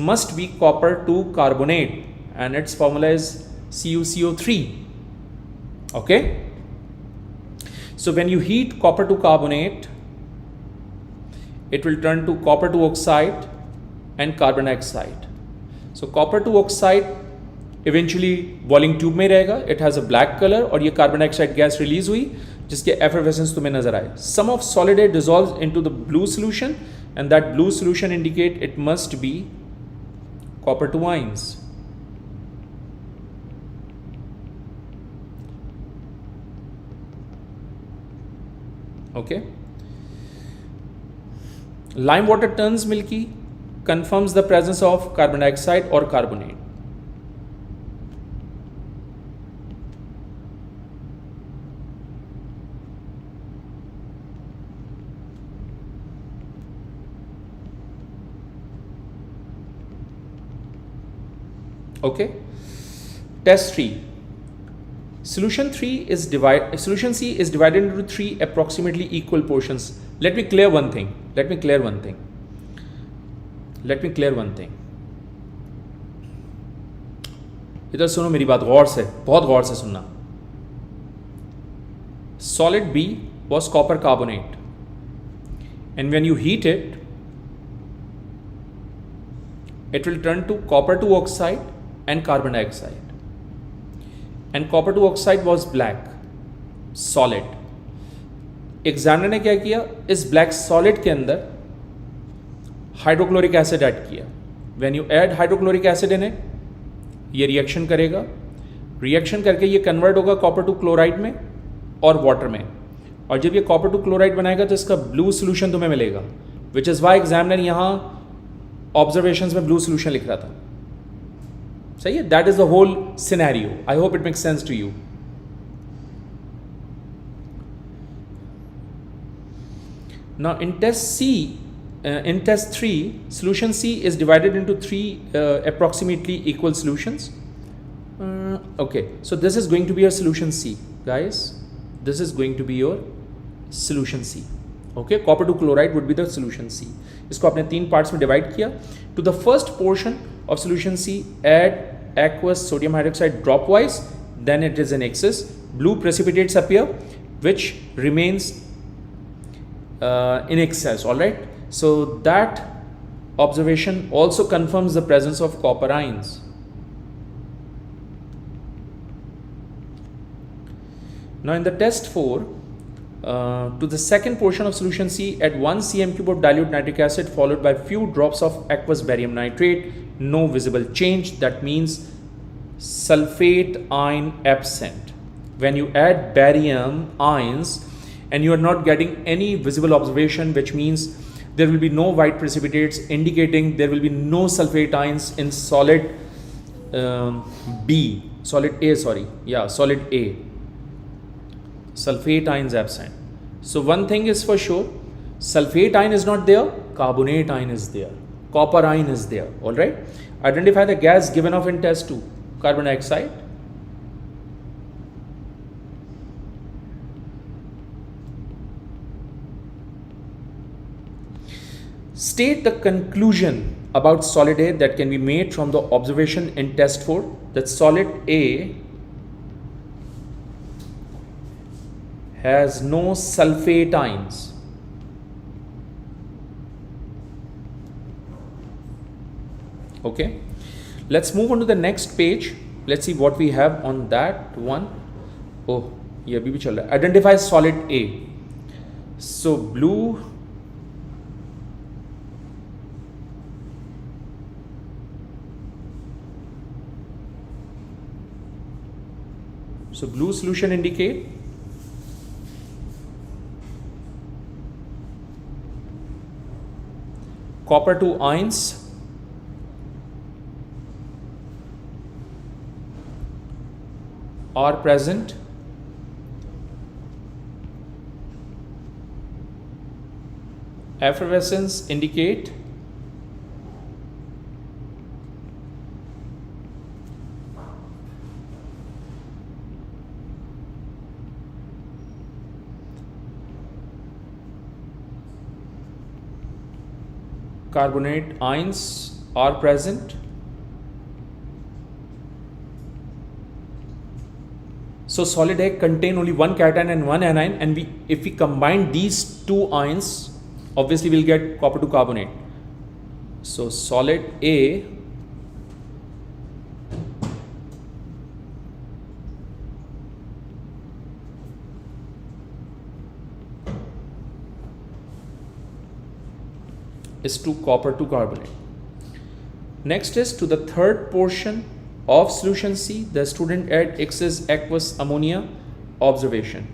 must be copper 2 carbonate and it's formula is CuCO3. Okay, so when you heat copper 2 carbonate, it will turn to copper 2 oxide and carbon dioxide. So copper 2 oxide eventually boiling tube में रहेगा. It has a black color और ये carbon dioxide gas release हुई जिसके effervescence तुम्हें नजर आए. Some of solid A dissolves into the blue solution and that blue solution indicate it must be copper 2 ions. Okay. Lime water turns milky, confirms the presence of carbon dioxide or carbonate. Okay. Test 3. Solution C is divided into 3 approximately equal portions. Let me clear one thing. इधर सुनो मेरी बात गौर से, बहुत गौर से सुनना. Solid B was copper carbonate, and when you heat it, it will turn to copper 2 oxide and carbon dioxide, and copper 2 oxide was black solid. Examiner ने क्या किया, इस ब्लैक सॉलिड के अंदर हाइड्रोक्लोरिक एसिड ऐड किया. When you add hydrochloric acid in it, ये reaction करेगा, reaction करके ये कन्वर्ट होगा कॉपर 2 क्लोराइड में और वाटर में, और जब ये कॉपर 2 क्लोराइड बनाएगा तो इसका ब्लू सोल्यूशन तुम्हें मिलेगा. विच इज़ वाई एग्जामिनर यहाँ ऑब्जर्वेशंस में ब्लू सोल्यूशन लिख रहा था. सही है, that is the whole scenario. I hope it makes sense to you. Now in test 3, solution C is divided into 3 approximately equal solutions. Okay, so this is going to be your solution C, guys. This is going to be your solution C. Okay, copper 2 chloride would be the solution C. इसको आपने 3 parts में divide किया. To the first portion, of solution C, add aqueous sodium hydroxide dropwise, then it is in excess. Blue precipitates appear, which remains in excess. All right. So that observation also confirms the presence of copper ions. Now in the test 4, to the second portion of solution C, add 1 cm cube of dilute nitric acid followed by few drops of aqueous barium nitrate. No visible change. That means sulfate ion absent. When you add barium ions and you are not getting any visible observation, which means there will be no white precipitates, indicating there will be no sulfate ions in solid B, solid A, solid A. Sulfate ions absent. So one thing is for sure, sulfate ion is not there, carbonate ion is there, copper ion is there. All right. Identify the gas given off in test 2. Carbon dioxide. State the conclusion about solid A that can be made from the observation in test 4, that solid A has no sulfate ions. Okay, let's move on to the next page. Let's see what we have on that one. Oh, ये अभी भी चल रहा है. Identify solid A. So blue, blue solution indicate copper 2 ions are present. Effervescence indicate carbonate ions are present. So solid A contain only one cation and one anion, and if we combine these two ions, obviously we'll get copper 2 carbonate. So solid A is 2 copper 2 carbonate. Next is to the third portion of solution C, the student add excess aqueous ammonia. Observation: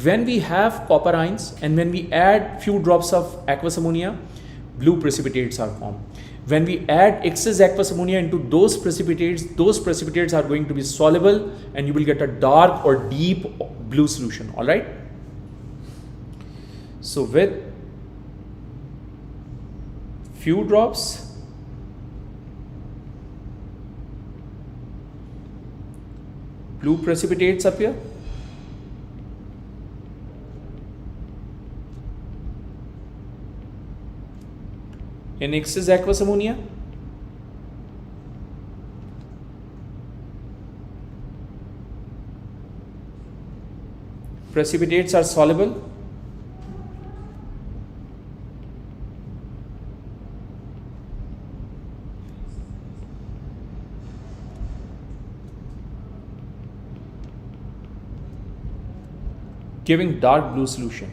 when we have copper ions and when we add few drops of aqueous ammonia, blue precipitates are formed. When we add excess aqueous ammonia into those precipitates are going to be soluble, and you will get a dark or deep blue solution. All right. So with few drops, blue precipitates appear. In excess aqueous ammonia, precipitates are soluble. Giving dark blue solution.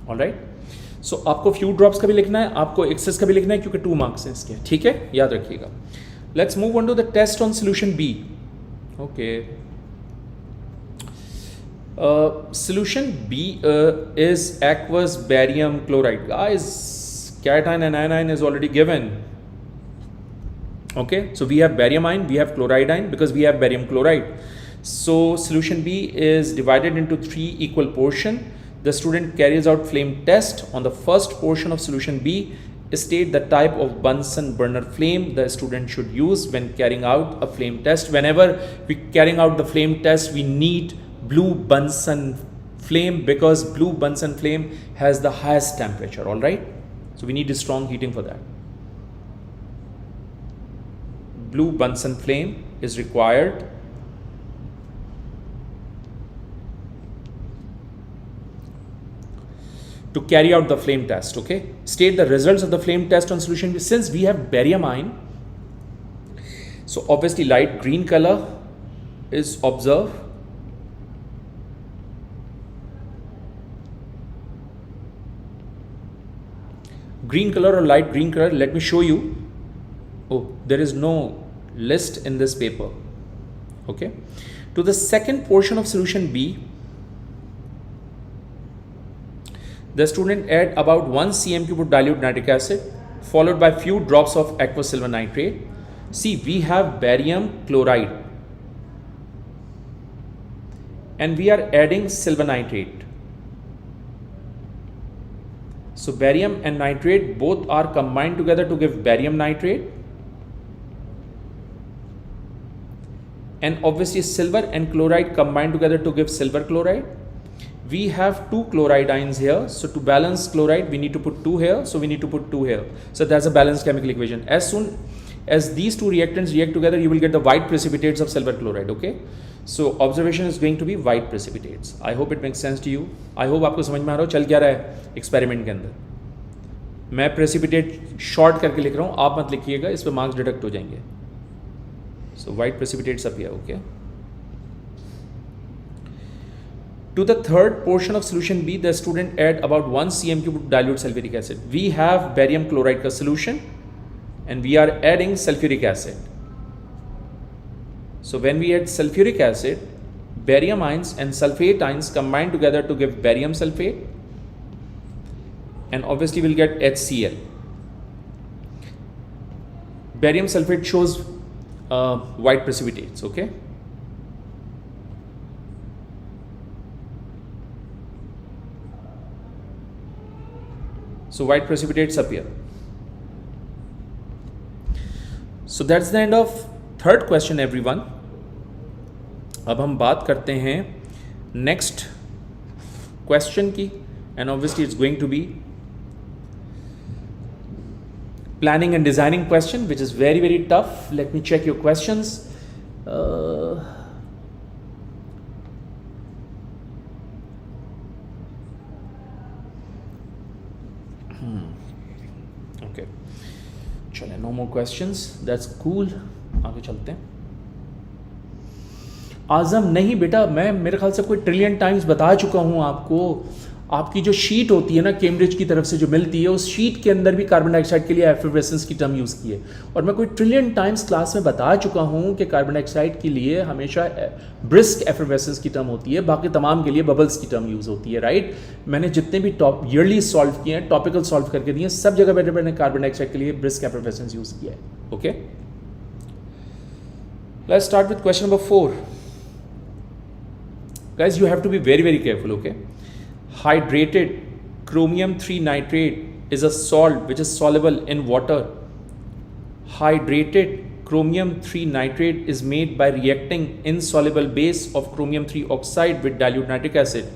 All right. So आपको few drops का भी लिखना है, आपको excess का भी लिखना है, क्योंकि 2 marks हैं इसके. ठीक है, याद रखिएगा. Let's move on to the test on solution B. Okay. Solution B is aqueous barium chloride. Guys, cation and anion is already given. Okay, so we have barium ion, we have chloride ion, because we have barium chloride. So solution B is divided into 3 equal portions. The student carries out flame test on the first portion of solution B. State the type of Bunsen burner flame the student should use when carrying out a flame test. Whenever we carrying out the flame test, we need blue Bunsen flame because blue Bunsen flame has the highest temperature, all right? So we need a strong heating for that. Blue Bunsen flame is required to carry out the flame test, okay? State the results of the flame test on solution. Since we have barium ion, so obviously light green color is observed. Green color or light green color, let me show you. Oh, there is no list in this paper, okay? To the second portion of solution B, the student add about 1 cm cube of dilute nitric acid followed by few drops of aqueous silver nitrate. See, we have barium chloride and we are adding silver nitrate. So barium and nitrate both are combined together to give barium nitrate, and obviously silver and chloride combined together to give silver chloride. We have 2 chloride ions here, so to balance chloride we need to put 2 here, so we need to put 2 here. So that's a balanced chemical equation. As soon as these 2 reactants react together, you will get the white precipitates of silver chloride, okay? So observation is going to be white precipitates. I hope it makes sense to you. I hope आपको समझ में आ रहा हो चल क्या रहा है experiment के अंदर. मैं प्रेसिपिटेट शॉर्ट करके लिख रहा हूँ, आप मत लिखिएगा, इस पे मार्क्स डिडक्ट हो जाएंगे. So white precipitates appear, okay? To the third portion of solution B, the student add about 1 cm cube of dilute sulfuric acid. We have barium chloride ka solution and we are adding sulfuric acid. So when we add sulfuric acid, barium ions and sulfate ions combine together to give barium sulfate, and obviously we'll get HCl. Barium sulfate shows white precipitates, okay? So white precipitates appear. So that's the end of third question, everyone. अब हम बात करते हैं next question की, and obviously it's going to be planning and designing question, which is very, very tough. Let me check your questions. Okay, चलें, no more questions. That's cool. आगे चलते हैं. आजम नहीं बेटा, मैं मेरे ख्याल से कोई ट्रिलियन टाइम्स बता चुका हूँ आपको. आपकी जो शीट होती है ना केम्ब्रिज की तरफ से जो मिलती है, उस शीट के अंदर भी कार्बन डाइऑक्साइड के लिए एफिबरेसेंस की टर्म यूज़ की है. और मैं कोई ट्रिलियन टाइम्स क्लास में बता चुका हूँ कि कार्बन डाइऑक्साइड के लिए हमेशा ब्रिस्क एफिबरेसेंस की टर्म होती है, बाकी तमाम के लिए बबल्स की टर्म यूज़ होती है, राइट? मैंने जितने भी टॉप ईयरली सॉल्व किए हैं, टॉपिकल सॉल्व करके दिए, सब जगह पर मैंने कार्बन डाइऑक्साइड के लिए ब्रिस्क एफिबरेसेंस यूज़ किया है. Okay, let's start with question number 4. Guys, you have to be very, very careful, okay? Hydrated chromium 3 nitrate is a salt which is soluble in water. Hydrated chromium 3 nitrate is made by reacting insoluble base of chromium 3 oxide with dilute nitric acid.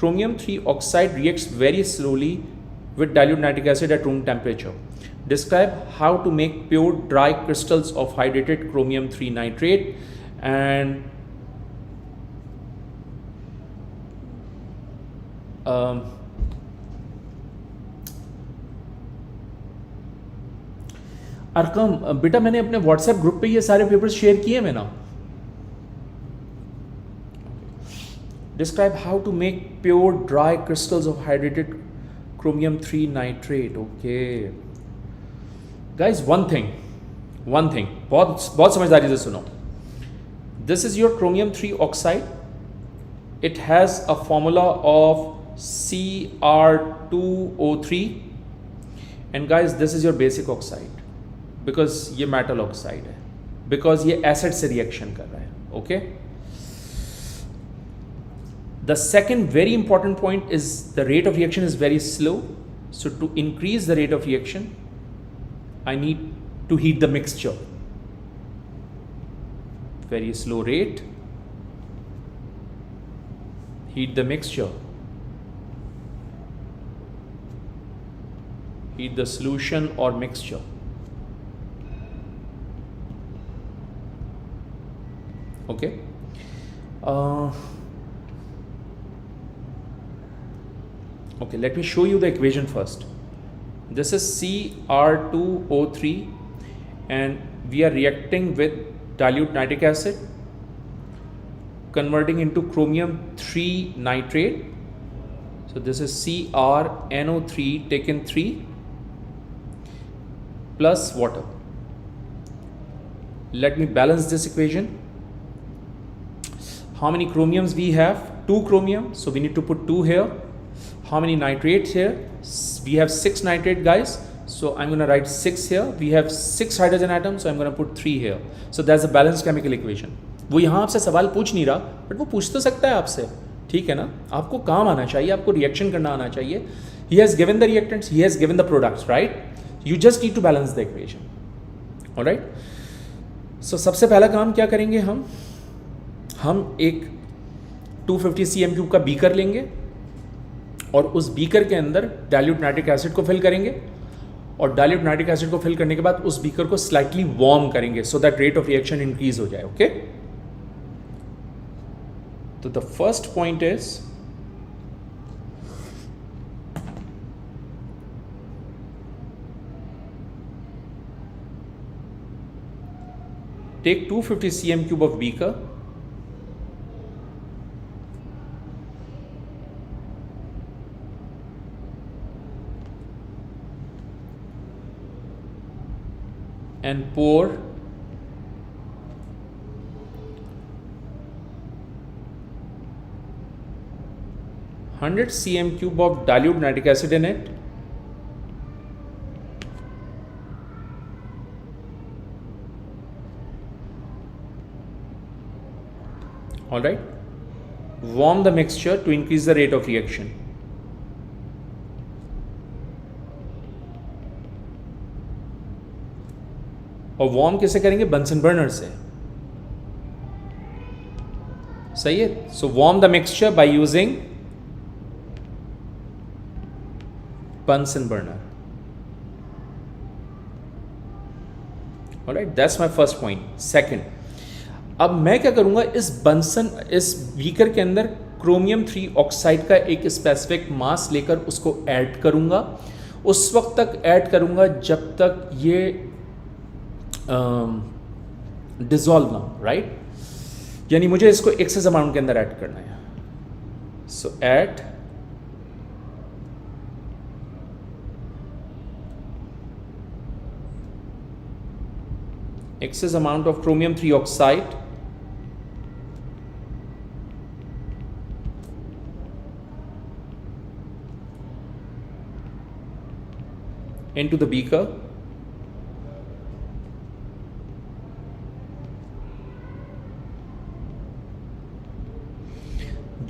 Chromium 3 oxide reacts very slowly with dilute nitric acid at room temperature. Describe how to make pure dry crystals of hydrated chromium 3 nitrate. And Arkham बेटा, मैंने अपने WhatsApp group पे ये सारे papers share किए मैं ना. Describe how to make pure dry crystals of hydrated chromium 3 nitrate. Okay guys, one thing बहुत समझदारी से सुनो. This is your chromium 3 oxide. It has a formula of Cr2O3, and guys this is your basic oxide because ये metal oxide है, because ये acid से reaction कर रहा है. Okay, the second very important point is the rate of reaction is very slow. So to increase the rate of reaction, I need to heat the mixture. Very slow rate, heat the mixture. heat the solution or mixture. Okay. Okay, let me show you the equation first. This is Cr2O3 and we are reacting with dilute nitric acid, converting into chromium 3 nitrate. So this is CrNO3 taken 3 plus water. Let me balance this equation. How many chromiums we have? 2 chromium, so we need to put 2 here. How many nitrates here? We have 6 nitrate, guys, so I'm going to write 6 here. We have 6 hydrogen atoms, so I'm going to put 3 here. So that's a balanced chemical equation. वो यहाँ आपसे सवाल पूछ नहीं रहा, but वो पूछ तो सकता है आपसे, ठीक है ना? आपको काम आना चाहिए, आपको रिएक्शन करना आना चाहिए. He has given the reactants, he has given the products, right? You just need to balance the equation. All right? So सबसे पहला काम क्या करेंगे हम एक 250 cm³ का बीकर लेंगे और उस बीकर के अंदर डाइल्यूट नाइट्रिक एसिड को फिल करेंगे और डाइल्यूट नाइट्रिक एसिड को फिल करने के बाद उस बीकर को स्लाइटली वार्म करेंगे so that rate of reaction increase हो जाए. ओके, तो the first point is take 250 cm³ of beaker, and pour 100 cm³ of dilute nitric acid in it. All right, warm the mixture to increase the rate of reaction. और warm कैसे करेंगे? Bunsen burner से. सही है. So warm the mixture by using Bunsen burner. Alright, that's my first point. Second, अब मैं क्या करूंगा, इस बीकर के अंदर क्रोमियम 3 ऑक्साइड का एक स्पेसिफिक मास लेकर उसको ऐड करूंगा. उस वक्त तक ऐड करूंगा जब तक ये डिजॉल्व ना हो, राइट? यानी मुझे इसको एक्सेस अमाउंट के अंदर ऐड करना है. सो add excess amount of chromium 3 oxide into the beaker.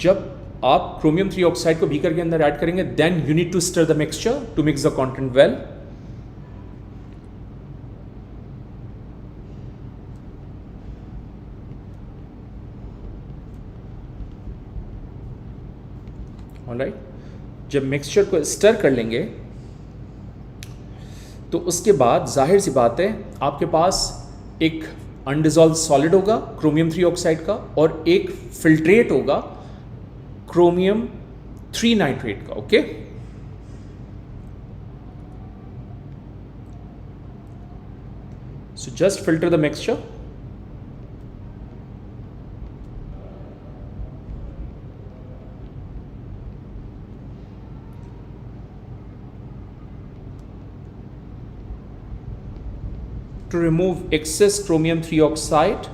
जब आप क्रोमियम 3 ऑक्साइड को बीकर के अंदर ऐड करेंगे, then you need to stir the mixture to mix the content well. Alright, जब मिक्सचर को स्टर कर लेंगे तो उसके बाद जाहिर सी बात है आपके पास एक अनडिजॉल्व सॉलिड होगा क्रोमियम 3 ऑक्साइड का और एक फिल्ट्रेट होगा क्रोमियम 3 नाइट्रेट का. Okay, so just filter the mixture. To remove excess chromium 3 oxide,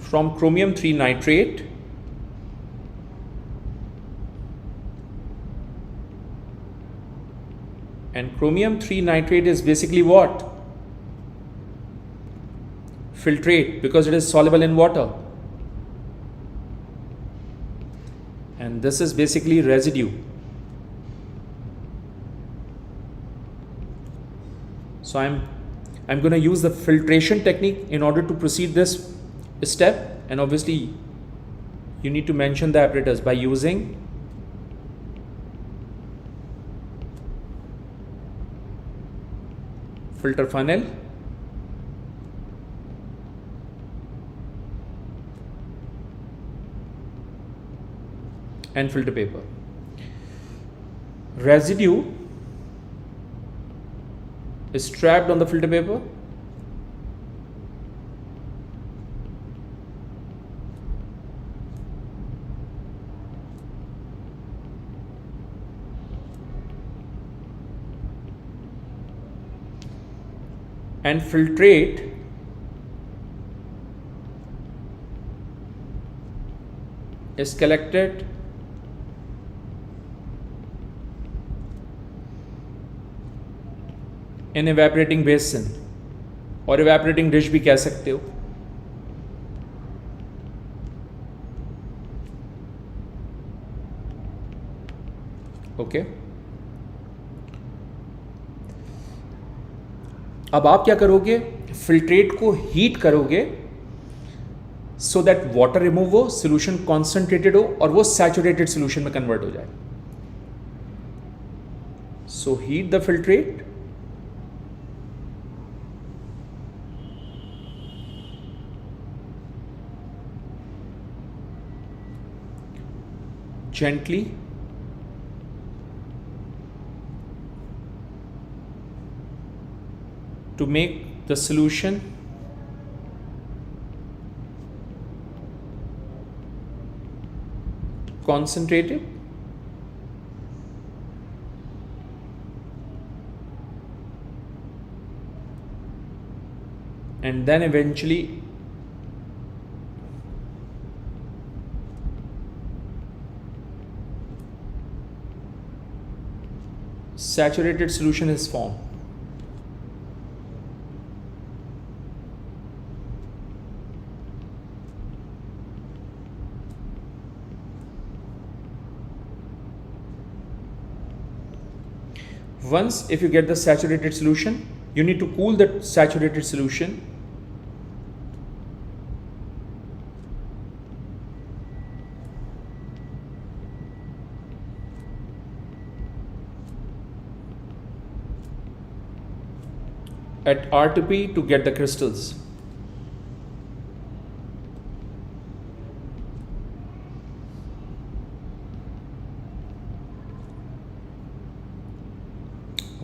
from chromium 3 nitrate and chromium 3 nitrate is basically what? Filtrate, because it is soluble in water, and this is basically residue. So I'm I'm going to use the filtration technique in order to proceed this step, and obviously you need to mention the apparatus by using filter funnel and filter paper. Residue is trapped on the filter paper and filtrate is collected in evaporating basin और evaporating dish भी कह सकते हो. Okay अब आप क्या करोगे, filtrate को हीट करोगे सो दैट वाटर रिमूव हो, सोल्यूशन कॉन्सेंट्रेटेड हो और वो सैचुरेटेड सोल्यूशन में कन्वर्ट हो जाए. So heat the filtrate, gently to make the solution concentrated and then eventually saturated solution is formed. Once if you get the saturated solution, you need to cool the saturated solution at RTP to get the crystals.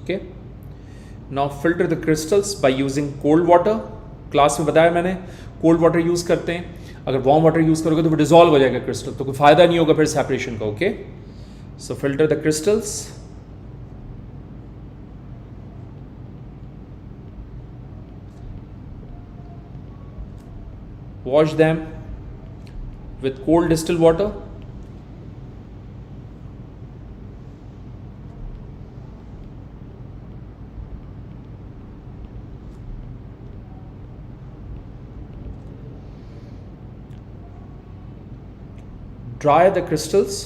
Okay, now filter the crystals by using cold water. Class में बताया मैंने cold water use करते हैं, अगर warm water use करोगे तो वो dissolve हो जाएगा क्रिस्टल, तो कोई फायदा नहीं होगा फिर सेपरेशन का. Okay, so filter the crystals, wash them with cold distilled water, dry the crystals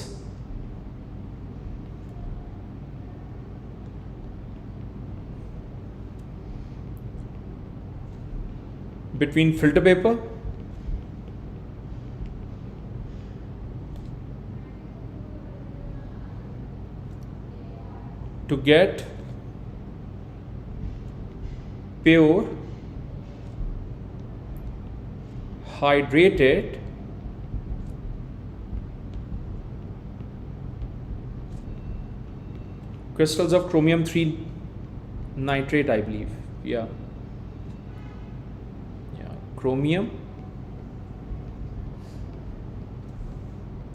between filter paper to get pure hydrated crystals of chromium 3 nitrate, I believe. Yeah, chromium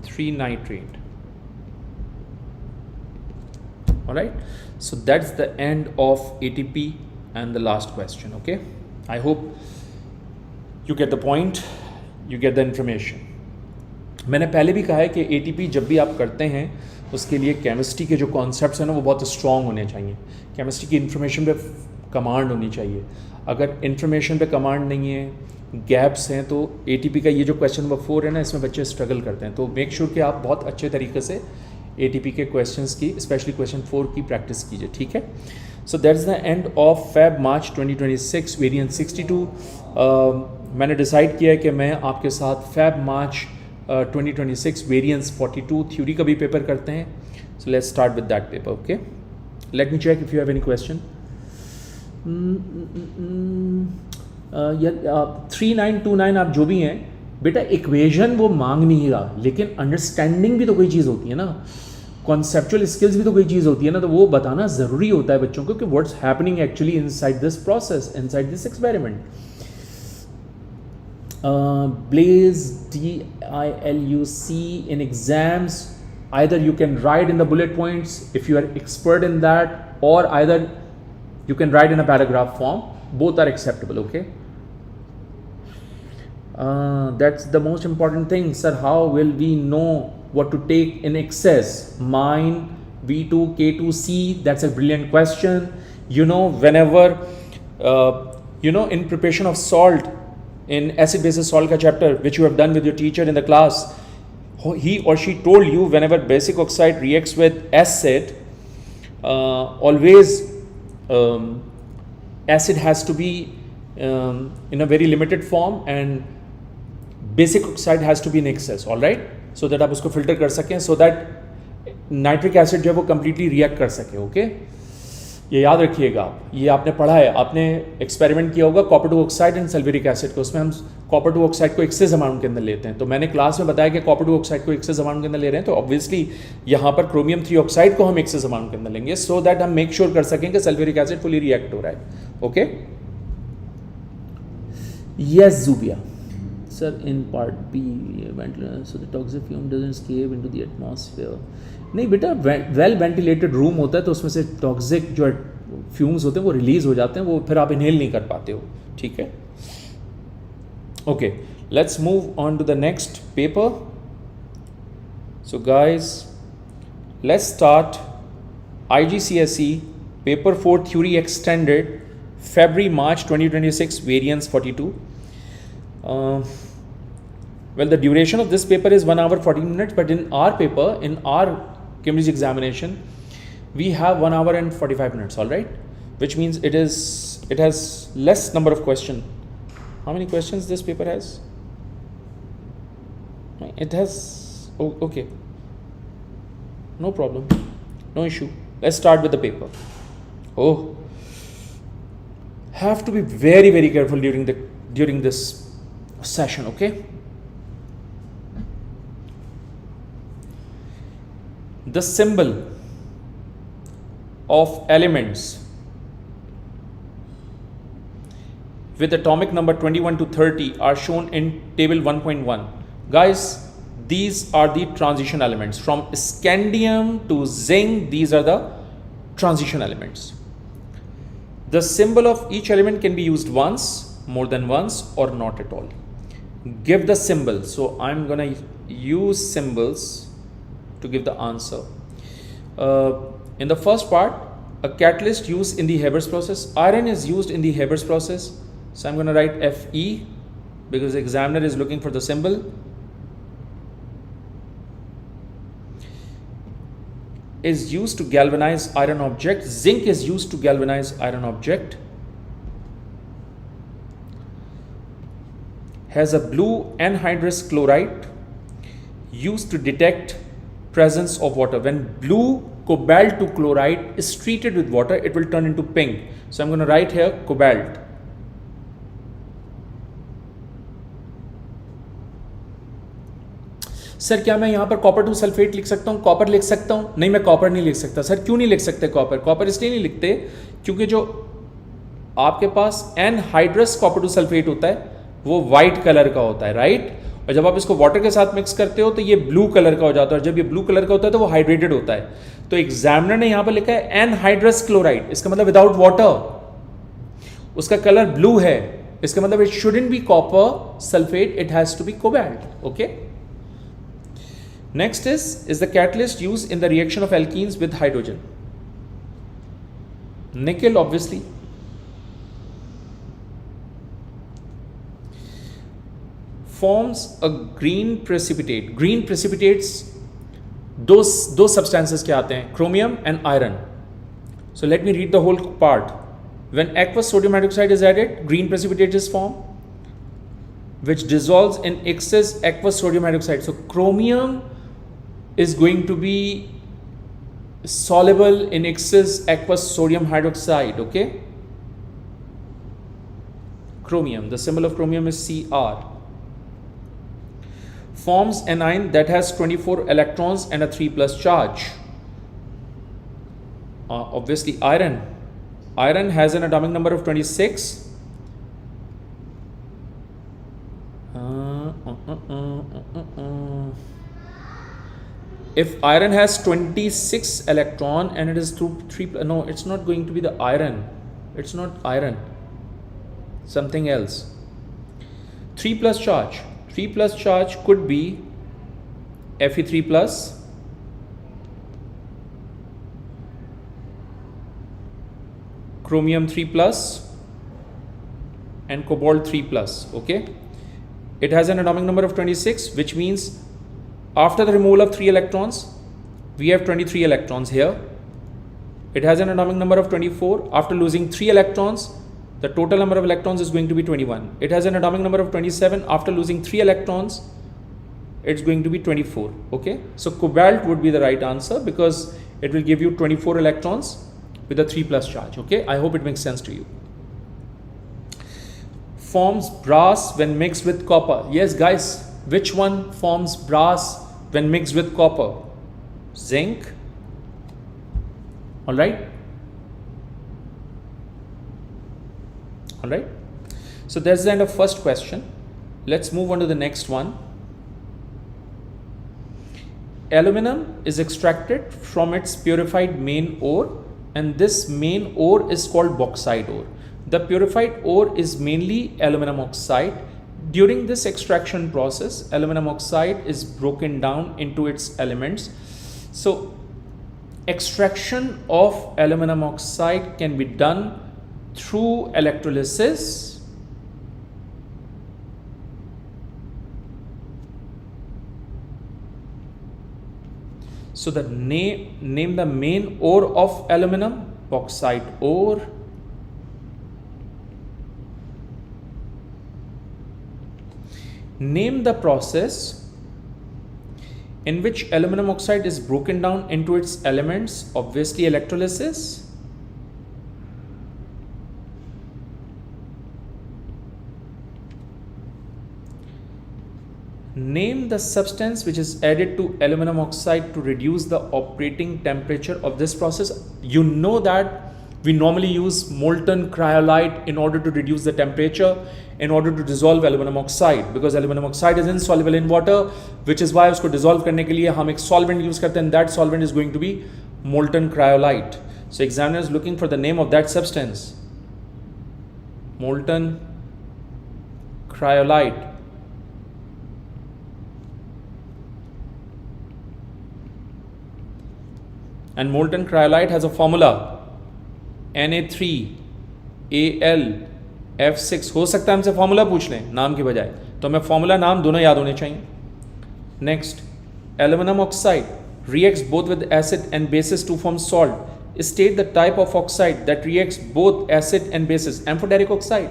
3 nitrate. All right, so that's the end of ATP and the last question. Okay, I hope you get the point, you get the information. मैंने पहले भी कहा है कि ATP जब भी आप करते हैं उसके लिए केमिस्ट्री के जो कॉन्सेप्ट्स हैं ना वो बहुत स्ट्रॉन्ग होने चाहिए. केमिस्ट्री की इन्फॉर्मेशन पे कमांड होनी चाहिए. अगर इन्फॉर्मेशन पे कमांड नहीं है, गैप्स हैं, तो ATP का ये जो क्वेश्चन नंबर 4 है ना, इसमें बच्चे स्ट्रगल करते हैं. तो मेक श्योर कि आप बहुत अच्छे तरीके से ATP के क्वेश्चंस की, स्पेशली क्वेश्चन 4 की प्रैक्टिस कीजिए, ठीक है। So that is the end of Feb March 2026 variance 62। मैंने डिसाइड किया है कि मैं आपके साथ Feb March 2026 वेरिएंस 42 थ्योरी का भी पेपर करते हैं। So let's start with that paper, okay. Let me check if you have any question. 3929 आप जो भी हैं बेटा, इक्वेशन वो मांग नहीं रहा, लेकिन अंडरस्टैंडिंग भी तो कोई चीज़ होती है ना, कॉन्सेप्चुअल स्किल्स भी तो कोई चीज़ होती है ना, तो वो बताना ज़रूरी होता है बच्चों को कि what's happening actually inside this process, inside this experiment. Blaze DILUC in exams, either you can write in the bullet points if you are expert in that, or either you can write in a paragraph form. Both are acceptable, okay. That's the most important thing. Sir, how will we know what to take in excess? Mine V2 K2C, that's a brilliant question. You know, whenever in preparation of salt, in acid basis salt ka chapter which you have done with your teacher in the class, he or she told you whenever basic oxide reacts with acid, always acid has to be in a very limited form and basic oxide has to be in excess, all right, so that आप उसको filter कर सकें, so that nitric acid जो है वो completely react कर सके, okay। ये याद रखिएगा आप, ये आपने पढ़ा है, आपने एक्सपेरिमेंट किया होगा copper two oxide and sulphuric acid को, उसमें हम कॉपर टू ऑक्साइड को एक्सेस अमाउंट के अंदर लेते हैं। तो मैंने क्लास में बताया कि कॉपर टू ऑक्साइड को एक्सेस अमाउंट के अंदर ले रहे हैं, तो ऑब्वियसली यहाँ पर क्रोमियम 3 ऑक्साइड को हम एक्सेस अमाउंट के अंदर लेंगे, सो दैट हम मेक श्योर कर सकें कि सल्फ्यूरिक एसिड फुली रिएक्ट हो रहा है, okay. Yes Zubia sir, in part B so the toxic fume doesn't escape into the atmosphere. नहीं बेटा, वेल वेंटिलेटेड रूम होता है तो उसमें से टॉक्सिक जो फ्यूम्स होते हैं वो रिलीज हो जाते हैं, वो फिर आप इनहेल नहीं कर पाते हो, ठीक है। Okay, let's move on to the next paper. So guys, let's start IGCSE paper 4 theory extended February March 2026 variance 42। Well, the duration of this paper is 1 hour 14 minutes, but in our paper, in our chemistry examination, we have 1 hour and 45 minutes, all right, which means it has less number of questions. How many questions this paper has? It has, oh, okay, no problem, no issue. Let's start with the paper. Oh, have to be very, very careful during this session, okay. The symbol of elements with atomic number 21 to 30 are shown in table 1.1. Guys, these are the transition elements. From scandium to zinc, these are the transition elements. The symbol of each element can be used once, more than once, or not at all. Give the symbol. So I'm gonna use symbols to give the answer. In the first part, a catalyst used in the Haber's process. Iron is used in the Haber's process, so I'm going to write Fe because the examiner is looking for the symbol. Is used to galvanize iron object. Zinc is used to galvanize iron object. Has a blue anhydrous chloride used to detect presence of water. When blue cobalt to chloride is treated with water, it will turn into pink. So I'm going to write here cobalt. Sir क्या मैं यहाँ पर copper two sulphate लिख सकता हूँ, copper लिख सकता हूँ? नहीं, मैं कॉपर नहीं लिख सकता। सर क्यों नहीं लिख सकते कॉपर? कॉपर इसलिए नहीं लिखते क्योंकि जो आपके पास एनहाइड्रस कॉपर टू सल्फेट होता है वो वाइट कलर का होता है, राइट। और जब आप इसको वाटर के साथ मिक्स करते हो तो ये ब्लू कलर का हो जाता है, और जब ये ब्लू कलर का होता है तो वो हाइड्रेटेड होता है। तो एग्जामिनर ने यहाँ पर लिखा है एनहाइड्रस क्लोराइड, इसका मतलब विदाउट वाटर, उसका कलर ब्लू है, इसका मतलब it shouldn't be copper sulphate, it has to be cobalt, okay. Next is the catalyst used in the reaction of alkenes with hydrogen? Nickel, obviously. Forms a green precipitate. Green precipitates दो substances क्या आते हैं, chromium and iron. So let me read the whole part. When aqueous sodium hydroxide is added, green precipitate is formed, which dissolves in excess aqueous sodium hydroxide. So chromium is going to be soluble in excess aqueous sodium hydroxide. Okay, chromium, the symbol of chromium is Cr, forms anion that has 24 electrons and a 3 plus charge. Obviously iron has an atomic number of 26. If iron has 26 electron and it is through 3, no, it's not going to be the iron, it's not iron, something else. 3 plus charge, 3 plus charge could be Fe3 plus, chromium 3 plus and cobalt 3 plus. Okay, it has an atomic number of 26, which means after the removal of 3 electrons we have 23 electrons here. It has an atomic number of 24. After losing 3 electrons, the total number of electrons is going to be 21. It has an atomic number of 27. After losing 3 electrons, it's going to be 24. Okay, so cobalt would be the right answer because it will give you 24 electrons with a 3 plus charge. Okay, I hope it makes sense to you. Forms brass when mixed with copper. Yes guys, which one forms brass when mixed with copper? Zinc. All right, so that's the end of first question. Let's move on to the next one. Aluminum is extracted from its purified main ore, and this main ore is called bauxite ore. The purified ore is mainly aluminum oxide. During this extraction process, aluminum oxide is broken down into its elements. So extraction of aluminum oxide can be done through electrolysis, so the name the main ore of aluminum, bauxite ore. Name the process in which aluminum oxide is broken down into its elements, obviously electrolysis. Name the substance which is added to aluminum oxide to reduce the operating temperature of this process. You know that we normally use molten cryolite in order to reduce the temperature, in order to dissolve aluminum oxide, because aluminum oxide is insoluble in water, which is why usko dissolve karne ke liye hum ek solvent use karte hain, and that solvent is going to be molten cryolite. So examiner is looking for the name of that substance, molten cryolite. And molten cryolite has a formula Na3Al हो सकता है हमसे formula पूछ लें नाम के बजाय, तो हमें फॉर्मूला नाम दोनों याद होने चाहिए. Next, aluminum oxide reacts both with acid and bases to form salt. State the type of oxide that reacts both acid and bases. Amphoteric oxide.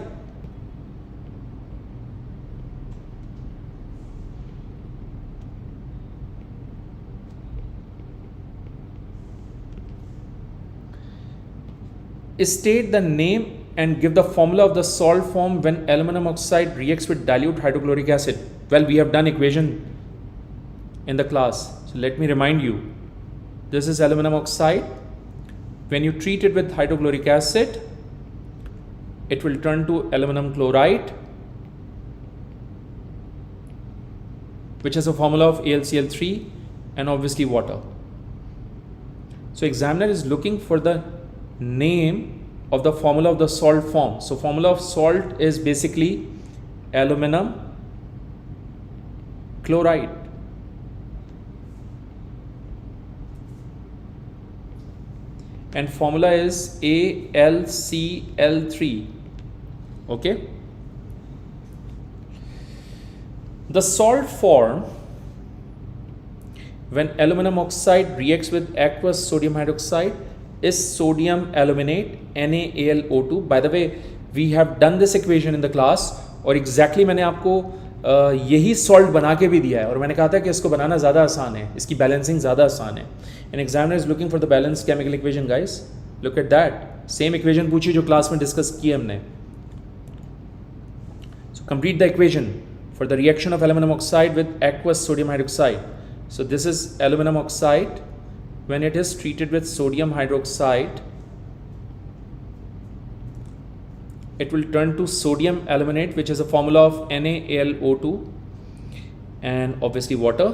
State the name and give the formula of the salt form when aluminum oxide reacts with dilute hydrochloric acid. Well, we have done equation in the class, so let me remind you. This is aluminum oxide. When you treat it with hydrochloric acid, it will turn to aluminum chloride, which has a formula of AlCl3 and obviously water. So examiner is looking for the name of the formula of the salt form. So formula of salt is basically aluminum chloride. And formula is AlCl3. Okay. The salt form when aluminum oxide reacts with aqueous sodium hydroxide is sodium aluminate NaAlO2. By the way, we have done this equation in the class और exactly मैंने आपको यही salt बना के भी दिया है और मैंने कहा था कि इसको बनाना ज़्यादा आसान है, इसकी बैलेंसिंग ज़्यादा आसान है. An examiner is looking for the balance chemical equation guys. Look at that. Same equation पूछी जो क्लास में डिस्कस की हमने. So complete the equation for the reaction of aluminium oxide with aqueous sodium hydroxide. So this is aluminium oxide when it is treated with sodium hydroxide, it will turn to sodium aluminate, which is a formula of NaAlO2 and obviously water.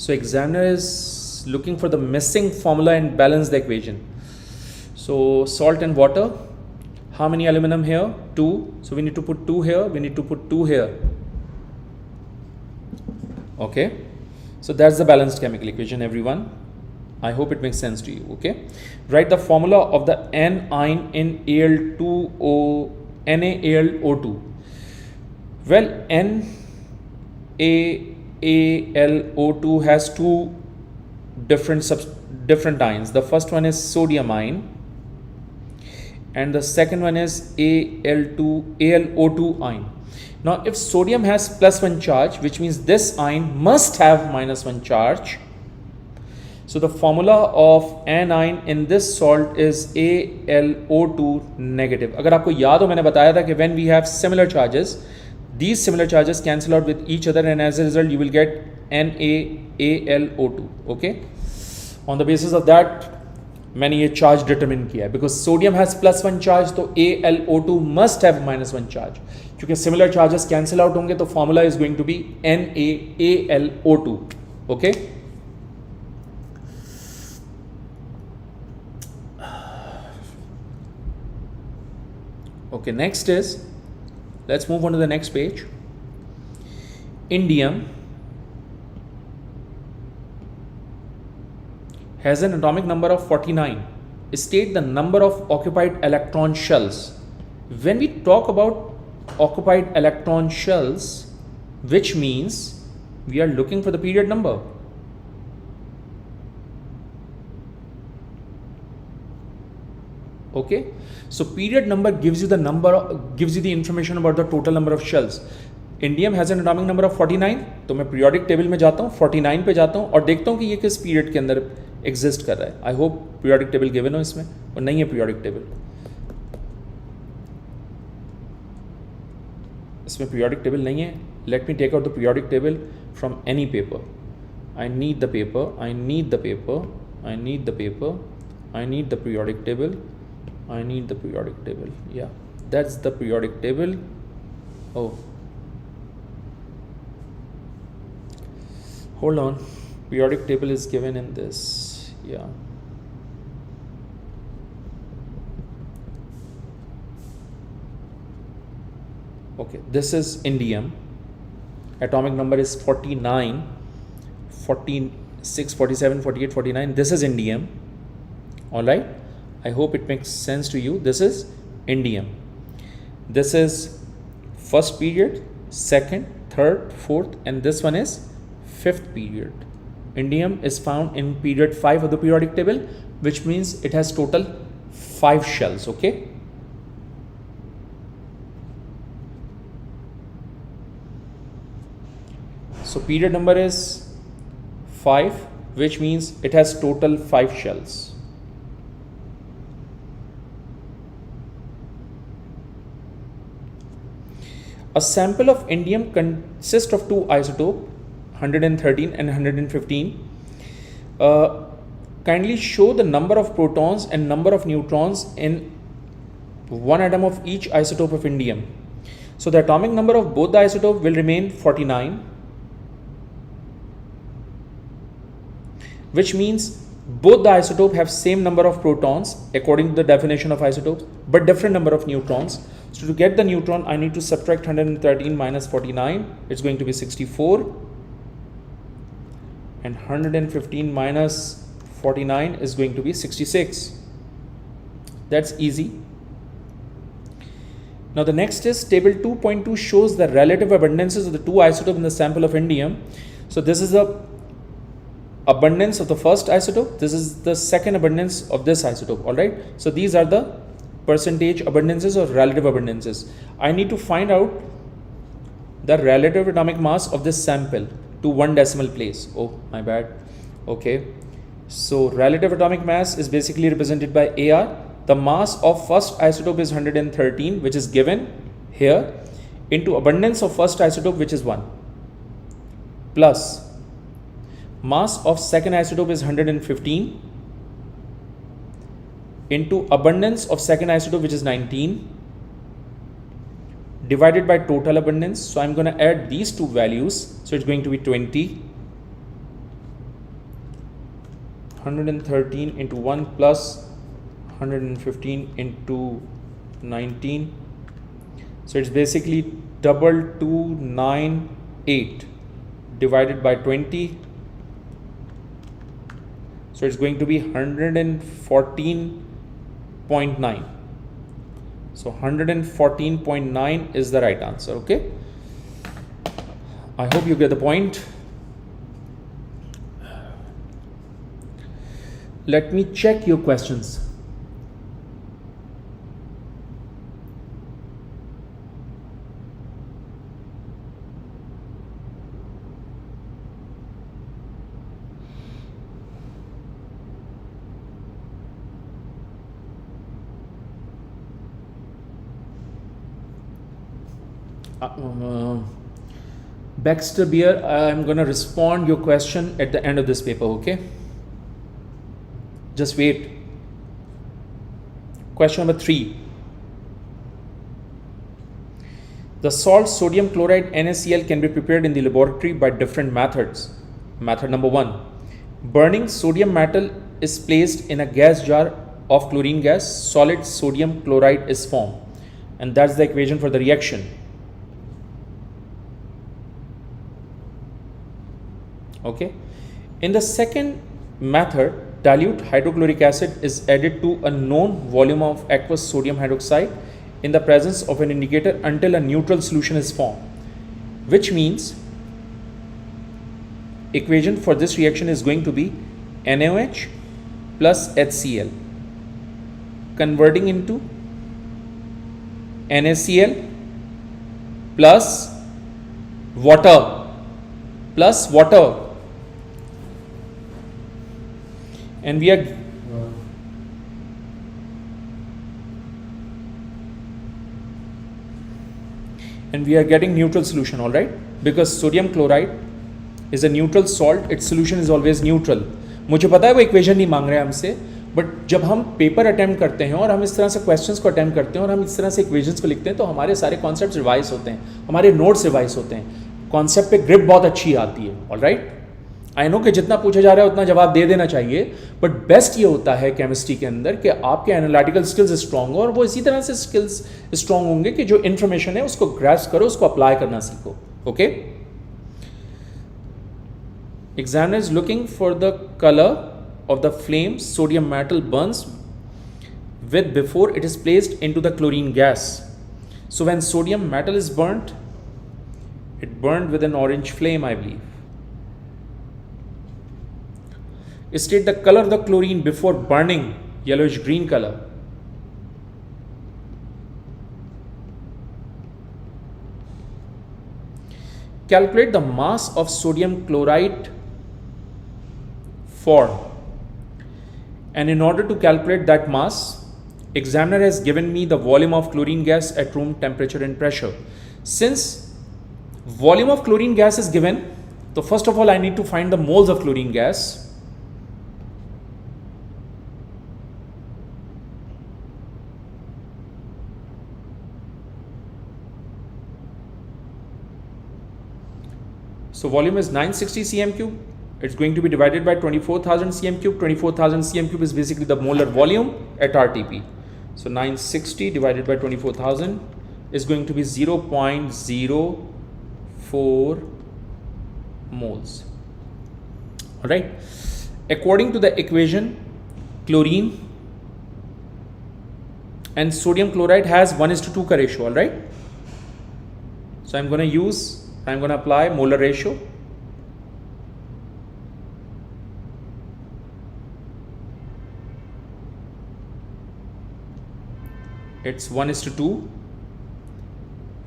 So examiner is looking for the missing formula and balance the equation. So salt and water. How many aluminum here? 2. So we need to put 2 here. We need to put 2 here. Okay. So that's the balanced chemical equation, everyone. I hope it makes sense to you. Okay. Write the formula of the anion in NaAlO2. Well, NaAlO2 has two different ions. The first one is sodium ion, and the second one is AlO2 ion. Now, if sodium has +1 charge, which means this ion must have -1 charge. So the formula of anion in this salt is AlO2 negative. अगर आपको याद हो मैंने बताया था कि when we have similar charges, these similar charges cancel out with each other and as a result you will get NaAlO2. Okay. On the basis of that मैंने ये चार्ज डिटरमिन किया है बिकॉज सोडियम हैज +1 चार्ज तो AlO2 must have -1 charge. क्योंकि similar charges cancel out होंगे तो formula is going to be NaAlO2. Okay. Okay, next is, let's move on to the next page. Indium has an atomic number of 49. State the number of occupied electron shells. When we talk about occupied electron shells, which means we are looking for the period number. Okay, so period number gives you the number, gives you the information about the total number of shells. Indium has an atomic number of 49. तो मैं periodic table में जाता हूँ, 49 पे जाता हूँ और देखता हूँ कि ये किस पीरियड के अंदर एग्जिस्ट कर रहा है. I hope periodic table given हो इसमें, और नहीं है पीरियोडिक टेबल. इसमें पीरियोडिक टेबल नहीं है. Let me take out the periodic table from any paper. I need the paper, I need the paper, I need the paper, I need the periodic table, I need the periodic table. या that's the periodic table. Oh, hold on, periodic table is given in this. Yeah, okay, this is indium. Atomic number is 49, 46, 47, 48, 49. This is indium. All right, I hope it makes sense to you. This is indium. This is first period, second, third, fourth, and this one is fifth period. Indium is found in period 5 of the periodic table, which means it has total 5 shells. Okay, so period number is 5, which means it has total 5 shells. A sample of indium consists of two isotopes, 113 and 115. Kindly show the number of protons and number of neutrons in one atom of each isotope of indium. So the atomic number of both the isotope will remain 49, which means both the isotope have same number of protons according to the definition of isotope, but different number of neutrons. So to get the neutron, I need to subtract 113 minus 49. It's going to be 64. And 115 minus 49 is going to be 66. That's easy. Now the next is table 2.2 shows the relative abundances of the two isotopes in the sample of indium. So this is the abundance of the first isotope, this is the second abundance of this isotope, alright. So these are the percentage abundances or relative abundances. I need to find out the relative atomic mass of this sample to one decimal place. Oh, my bad. Okay. So relative atomic mass is basically represented by AR. The mass of first isotope is 113, which is given here, into abundance of first isotope, which is 1, plus mass of second isotope is 115 into abundance of second isotope, which is 19, divided by total abundance. So I'm going to add these two values. So it's going to be 20. 113 into 1 plus 115 into 19. So it's basically 2298 divided by 20. So it's going to be 114.9. So 114.9 is the right answer. Okay. I hope you get the point. Let me check your questions. Baxter Beer, I'm going to respond your question at the end of this paper, okay? Just wait. Question number 3. The salt sodium chloride NaCl can be prepared in the laboratory by different methods. Method number 1. Burning sodium metal is placed in a gas jar of chlorine gas. Solid sodium chloride is formed. And that's the equation for the reaction. Okay. In the second method, dilute hydrochloric acid is added to a known volume of aqueous sodium hydroxide in the presence of an indicator until a neutral solution is formed, which means equation for this reaction is going to be NaOH plus HCl converting into NaCl plus water and we are getting neutral solution, all right, because sodium chloride is a neutral salt, its solution is always neutral. मुझे पता है वो equation नहीं मांग रहे हैं हमसे, but जब हम पेपर अटेम्प्ट करते हैं और हम इस तरह से क्वेश्चंस को अटेम्प्ट करते हैं और हम इस तरह से इक्वेशंस को लिखते हैं तो हमारे सारे कॉन्सेप्ट्स रिवाइज होते हैं, हमारे नोट्स रिवाइज होते हैं, कॉन्सेप्ट पे ग्रिप बहुत अच्छी आती है, ऑल राइट। आई नो कि जितना पूछा जा रहा है उतना जवाब दे देना चाहिए, बट बेस्ट ये होता है केमिस्ट्री के अंदर कि आपके एनालिटिकल स्किल्स स्ट्रांग हो और वो इसी तरह से स्किल्स स्ट्रांग होंगे कि जो इन्फॉर्मेशन है उसको ग्रैस्प करो, उसको अप्लाई करना सीखो, okay. Examiner is looking for the color of the flame sodium metal burns with before it is placed into the chlorine gas. So when sodium metal is burnt, it burned with an orange flame, I believe. State the color of the chlorine before burning, yellowish green color. Calculate the mass of sodium chloride formed. And in order to calculate that mass, examiner has given me the volume of chlorine gas at room temperature and pressure. Since volume of chlorine gas is given, so first of all I need to find the moles of chlorine gas. So volume is 960 cm cube. It's going to be divided by 24,000 cm cube. 24,000 cm cube is basically the molar volume at RTP. So 960 divided by 24,000 is going to be 0.04 moles. All right. According to the equation, chlorine and sodium chloride has 1:2 ka ratio, all right? So I'm going to apply molar ratio. It's 1:2.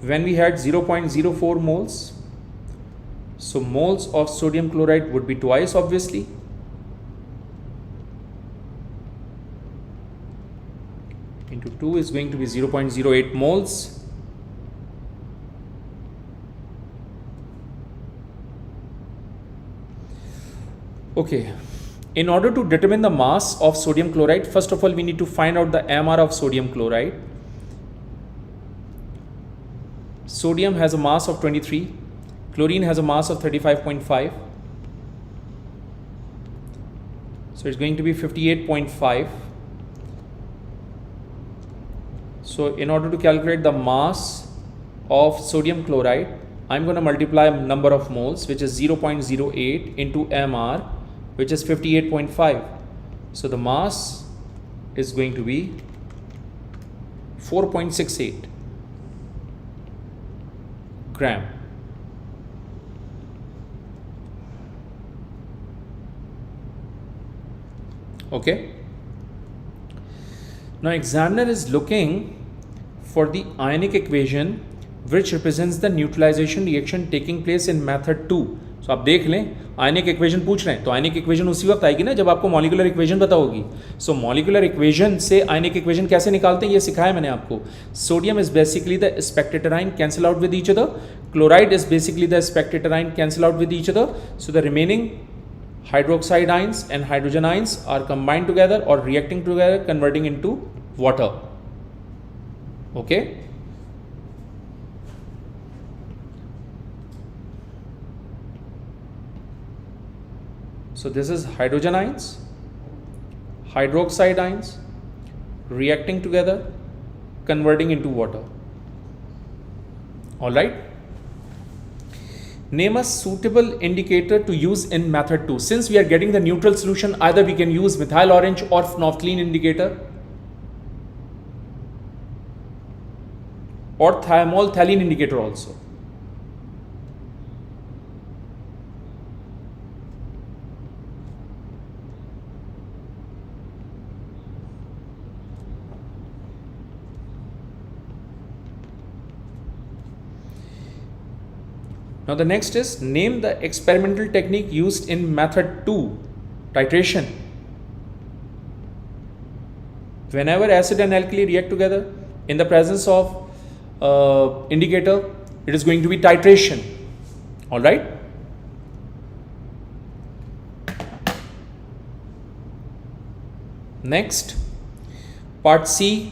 When we had 0.04 moles, so moles of sodium chloride would be twice, obviously. Into 2 is going to be 0.08 moles. Okay, in order to determine the mass of sodium chloride, first of all we need to find out the MR of sodium chloride. Sodium has a mass of 23, chlorine has a mass of 35.5, so it's going to be 58.5. So in order to calculate the mass of sodium chloride, I'm going to multiply number of moles, which is 0.08 into MR, which is 58.5. So the mass is going to be 4.68 gram. Okay. Now examiner is looking for the ionic equation which represents the neutralization reaction taking place in method 2. So आप देख लें, आयनिक equation पूछ रहे हैं तो आयनिक equation उसी वक्त आएगी ना जब आपको मॉलिक्यूलर इक्वेशन पता होगी. सो मॉलिक्यूलर इक्वेशन से आयनिक इक्वेशन कैसे निकालते हैं ये सिखाया मैंने आपको. Sodium is basically the Spectator ion cancel out with each other, chloride is basically the Spectator ion cancel out with each other. So the remaining hydroxide ions and hydrogen ions are combined together or reacting together, converting into water. Okay. So this is hydrogen ions, hydroxide ions reacting together, converting into water. All right. Name a suitable indicator to use in method 2. Since we are getting the neutral solution, either we can use methyl orange or phenolphthalein indicator or thiamol phthalene indicator also. Now the next is name the experimental technique used in method 2, titration. Whenever acid and alkali react together in the presence of indicator, it is going to be titration. All right. Next, part C.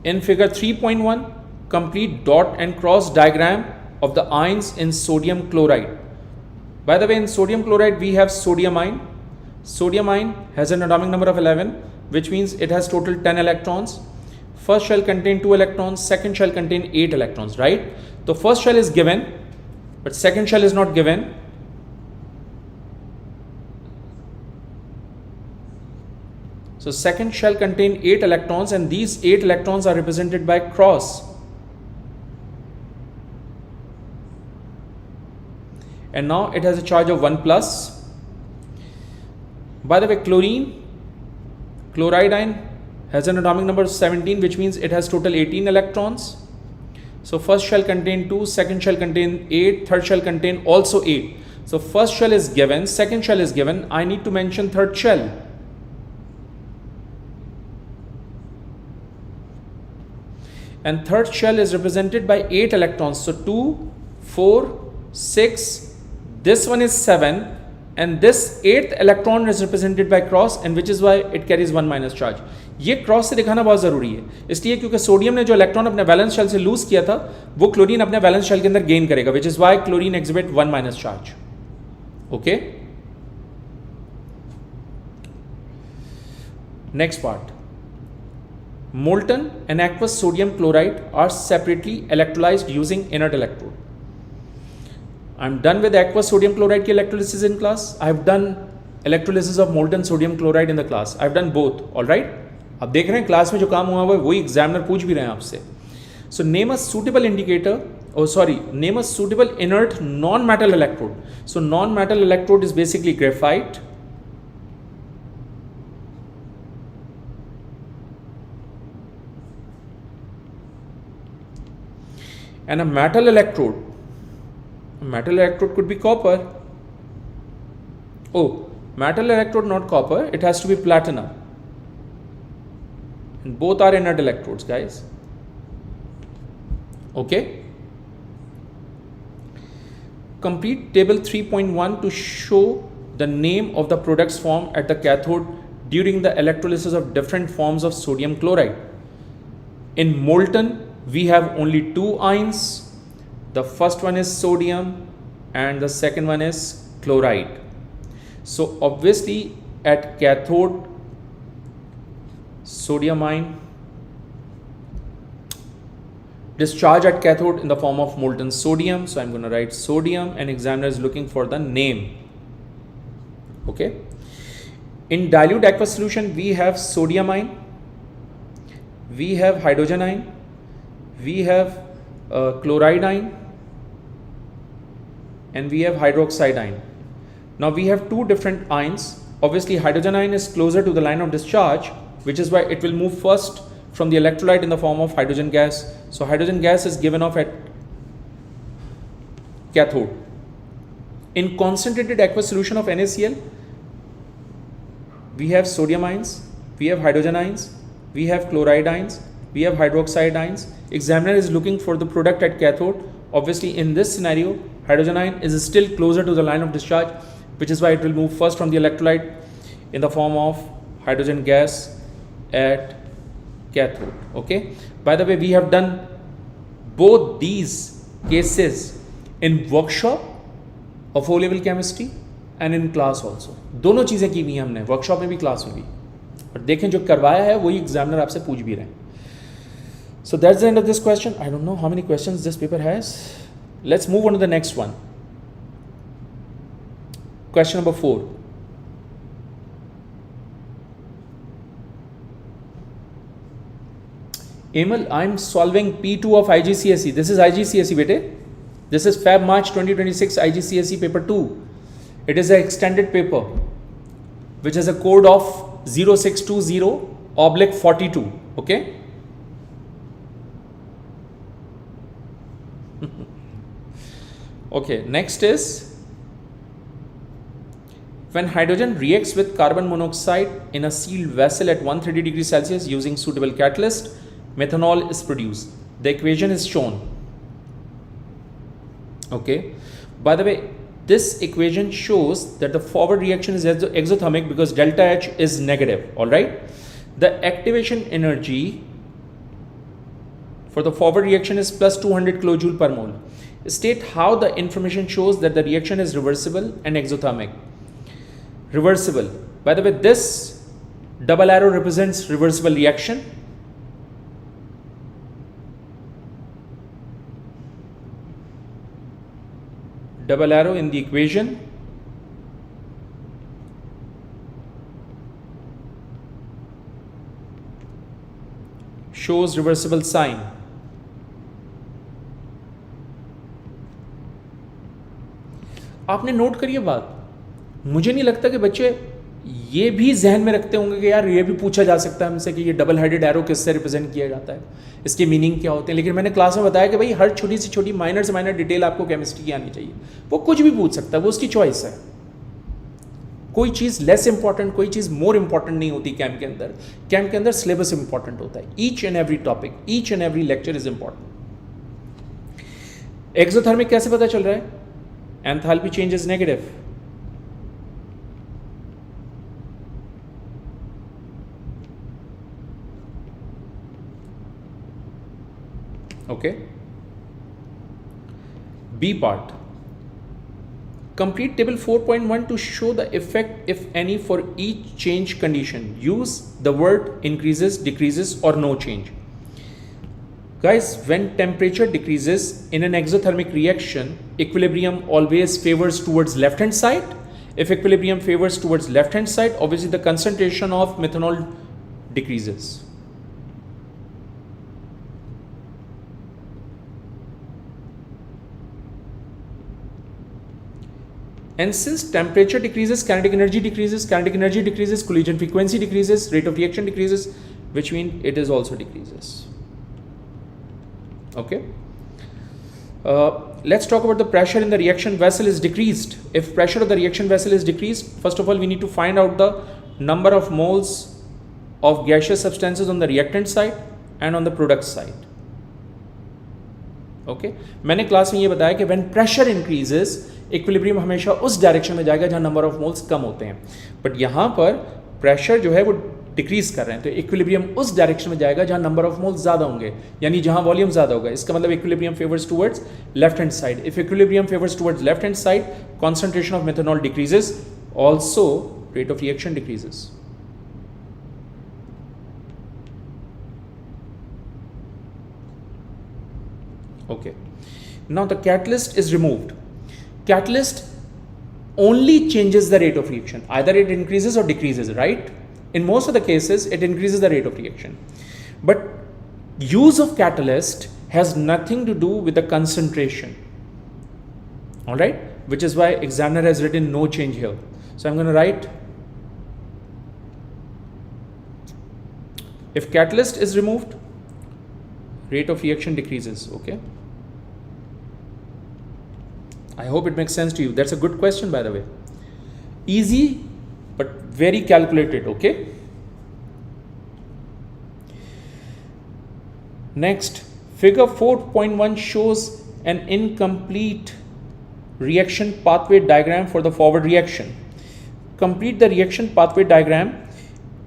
In figure 3.1, complete dot and cross diagram of the ions in sodium chloride. By the way, in sodium chloride we have sodium ion. Sodium ion has an atomic number of 11, which means it has total 10 electrons. First shell contain 2 electrons, second shell contain 8 electrons, right? So first shell is given, but second shell is not given. So second shell contain 8 electrons and these 8 electrons are represented by cross. And now it has a charge of 1 plus. By the way, chloride ion has an atomic number of 17, which means it has total 18 electrons. So first shell contain 2, second shell contain 8, third shell contain also 8. So first shell is given, second shell is given. I need to mention third shell. And third shell is represented by 8 electrons. So 2, 4, 6. This one is 7 and this 8th electron is represented by cross, and which is why it carries 1 minus charge. ये cross से दिखाना बहुत ज़रूरी है, इसलिए क्योंकि sodium ने जो इलेक्ट्रॉन अपने वैलेंस शेल से लूज किया था वो क्लोरीन अपने वैलेंस शेल के अंदर गेन करेगा, which is why chlorine exhibit 1 minus charge. Okay. Next part. Molten and aqueous sodium chloride are separately electrolyzed using inert electrode. I'm done with aqueous sodium chloride ki electrolysis in class. I have done electrolysis of molten sodium chloride in the class. I've done both. All right. अब देख रहे हैं class में जो काम हुआ है वही एग्जामिनर पूछ भी रहे हैं आपसे. So name a suitable indicator. Oh sorry, name a suitable inert non-metal electrode. So non-metal electrode is basically graphite. And a metal electrode. A metal electrode could be copper. Oh, metal electrode, not copper. It has to be platinum. And both are inert electrodes, guys. Okay. Complete table 3.1 to show the name of the products formed at the cathode during the electrolysis of different forms of sodium chloride. In molten, we have only two ions. The first one is sodium and the second one is chloride. So obviously at cathode, sodium ion, discharge at cathode in the form of molten sodium. So I'm going to write sodium, and examiner is looking for the name. Okay. In dilute aqueous solution, we have sodium ion, we have hydrogen ion, we have chloride ion, and we have hydroxide ion. Now we have two different ions. Obviously hydrogen ion is closer to the line of discharge, which is why it will move first from the electrolyte in the form of hydrogen gas. So hydrogen gas is given off at cathode. In concentrated aqueous solution of NaCl, we have sodium ions, we have hydrogen ions, we have chloride ions, we have hydroxide ions. Examiner is looking for the product at cathode. Obviously in this scenario, hydrogen ion is still closer to the line of discharge, which is why it will move first from the electrolyte in the form of hydrogen gas at cathode. Okay. By the way, we have done both these cases in workshop of O-level chemistry and in class also. दोनों चीज़ें की हुई हैं हमने, workshop में भी class में भी. और देखें जो करवाया है वही एग्जामिनर आपसे पूछ भी रहे हैं. So that's the end of this question. I don't know how many questions this paper has. Let's move on to the next one. Question number 4. Emil, I'm solving P2 of IGCSE. This is IGCSE, bete. This is Feb March 2026 IGCSE paper 2. It is an extended paper, which has a code of 0620/42. Okay. Okay. Next is, when hydrogen reacts with carbon monoxide in a sealed vessel at 130 degrees Celsius using suitable catalyst, methanol is produced. The equation is shown. Okay. By the way, this equation shows that the forward reaction is exothermic because delta H is negative. All right. The activation energy for the forward reaction is plus 200 kilojoule per mole. State how the information shows that the reaction is reversible and exothermic. Reversible. By the way, this double arrow represents reversible reaction. Double arrow in the equation shows reversible sign. आपने note करिए बात, मुझे नहीं लगता कि बच्चे ये भी जहन में रखते होंगे कि यार ये भी पूछा जा सकता है हमसे कि ये डबल हेडेड एरो किससे रिप्रेजेंट किया जाता है, इसके मीनिंग क्या होते हैं. लेकिन मैंने क्लास में बताया कि भाई हर छोटी से छोटी माइनर से माइनर डिटेल आपको केमिस्ट्री की आनी चाहिए. वो कुछ भी पूछ सकता है, वो उसकी चॉइस है. कोई चीज़ लेस इंपॉर्टेंट, कोई चीज़ मोर इंपॉर्टेंट नहीं होती कैम के अंदर. कैम के अंदर सिलेबस इंपॉर्टेंट होता है. Each and every topic, each and every lecture is important. Exothermic कैसे पता चल रहा है? Enthalpy change is negative. Okay. B part. Complete table 4.1 to show the effect, if any, for each change condition. Use the word increases, decreases, or no change. Guys, when temperature decreases in an exothermic reaction, equilibrium always favors towards left hand side, If equilibrium favors towards left hand side, obviously the concentration of methanol decreases. And since temperature decreases, kinetic energy decreases, collision frequency decreases, rate of reaction decreases, which means it is also decreases. Okay. Let's talk about the pressure in the reaction vessel is decreased. If pressure of the reaction vessel is decreased, first of all, we need to find out the number of moles of gaseous substances on the reactant side and on the product side. Okay. मैंने class में ये बताया कि when pressure increases, equilibrium हमेशा उस direction में जाएगा जहां नंबर ऑफ मोल्स कम होते हैं, बट यहां पर प्रेशर जो है वो डिक्रीज कर रहे हैं, तो इक्विलिब्रियम उस डायरेक्शन में जाएगा जहां नंबर ऑफ मोल्स ज्यादा होंगे, यानी जहां वॉल्यूम ज्यादा होगा. इसका मतलब equilibrium favours towards left hand side. If equilibrium favours towards left hand side, concentration of methanol decreases, also rate of reaction decreases. Okay, now the catalyst is removed. Catalyst only changes the rate of reaction. Either it increases or decreases, right? In most of the cases, it increases the rate of reaction. But use of catalyst has nothing to do with the concentration. All right? Which is why examiner has written no change here. So I'm going to write, if catalyst is removed, rate of reaction decreases. Okay. I hope it makes sense to you. That's a good question, by the way. Easy, but very calculated, okay? Next, figure 4.1 shows an incomplete reaction pathway diagram for the forward reaction. Complete the reaction pathway diagram.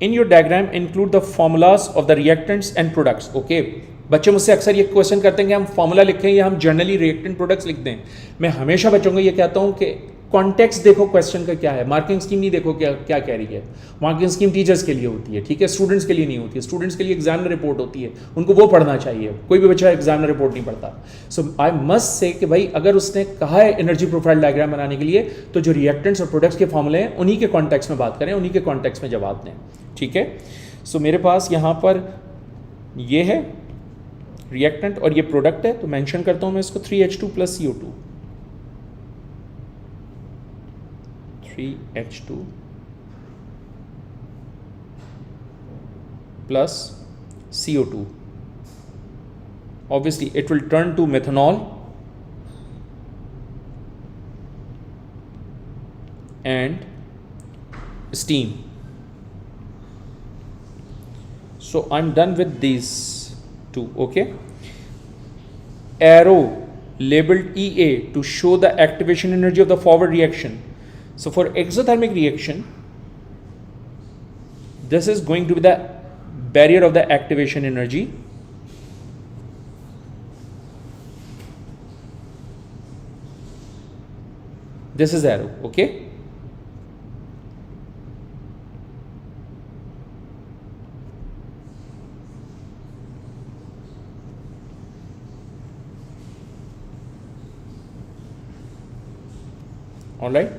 In your diagram, include the formulas of the reactants and products, okay? बच्चे मुझसे अक्सर ये question करते हैं कि हम formula लिखें या हम जनरली रिएक्टेंट प्रोडक्ट्स लिख दें. मैं हमेशा बच्चों को ये कहता हूँ कि कॉन्टेक्स्ट देखो क्वेश्चन का क्या है, मार्किंग स्कीम नहीं देखो क्या क्या कह रही है. मार्किंग स्कीम टीचर्स के लिए होती है, ठीक है, स्टूडेंट्स के लिए नहीं होती है. स्टूडेंट्स के लिए एग्जामिनर रिपोर्ट होती है, उनको वो पढ़ना चाहिए. कोई भी बच्चा एग्जामिनर रिपोर्ट नहीं पढ़ता. सो आई मस्ट से कि भाई अगर उसने कहा है एनर्जी प्रोफाइल डायग्राम बनाने के लिए, तो जो रिएक्टेंट्स और प्रोडक्ट्स के फॉर्मूले हैं उन्हीं के कॉन्टेक्स्ट में बात करें, उन्हीं के कॉन्टेक्स्ट में जवाब दें. ठीक है. सो मेरे पास यहाँ पर ये है रिएक्टेंट और ये प्रोडक्ट है, तो मेंशन करता हूं मैं इसको 3H2 plus CO2. 3H2 plus CO2. Obviously it will turn to methanol and steam. So I'm done with these two. Okay, arrow labeled EA to show the activation energy of the forward reaction. So for exothermic reaction, this is going to be the barrier of the activation energy. This is arrow. Okay, all right.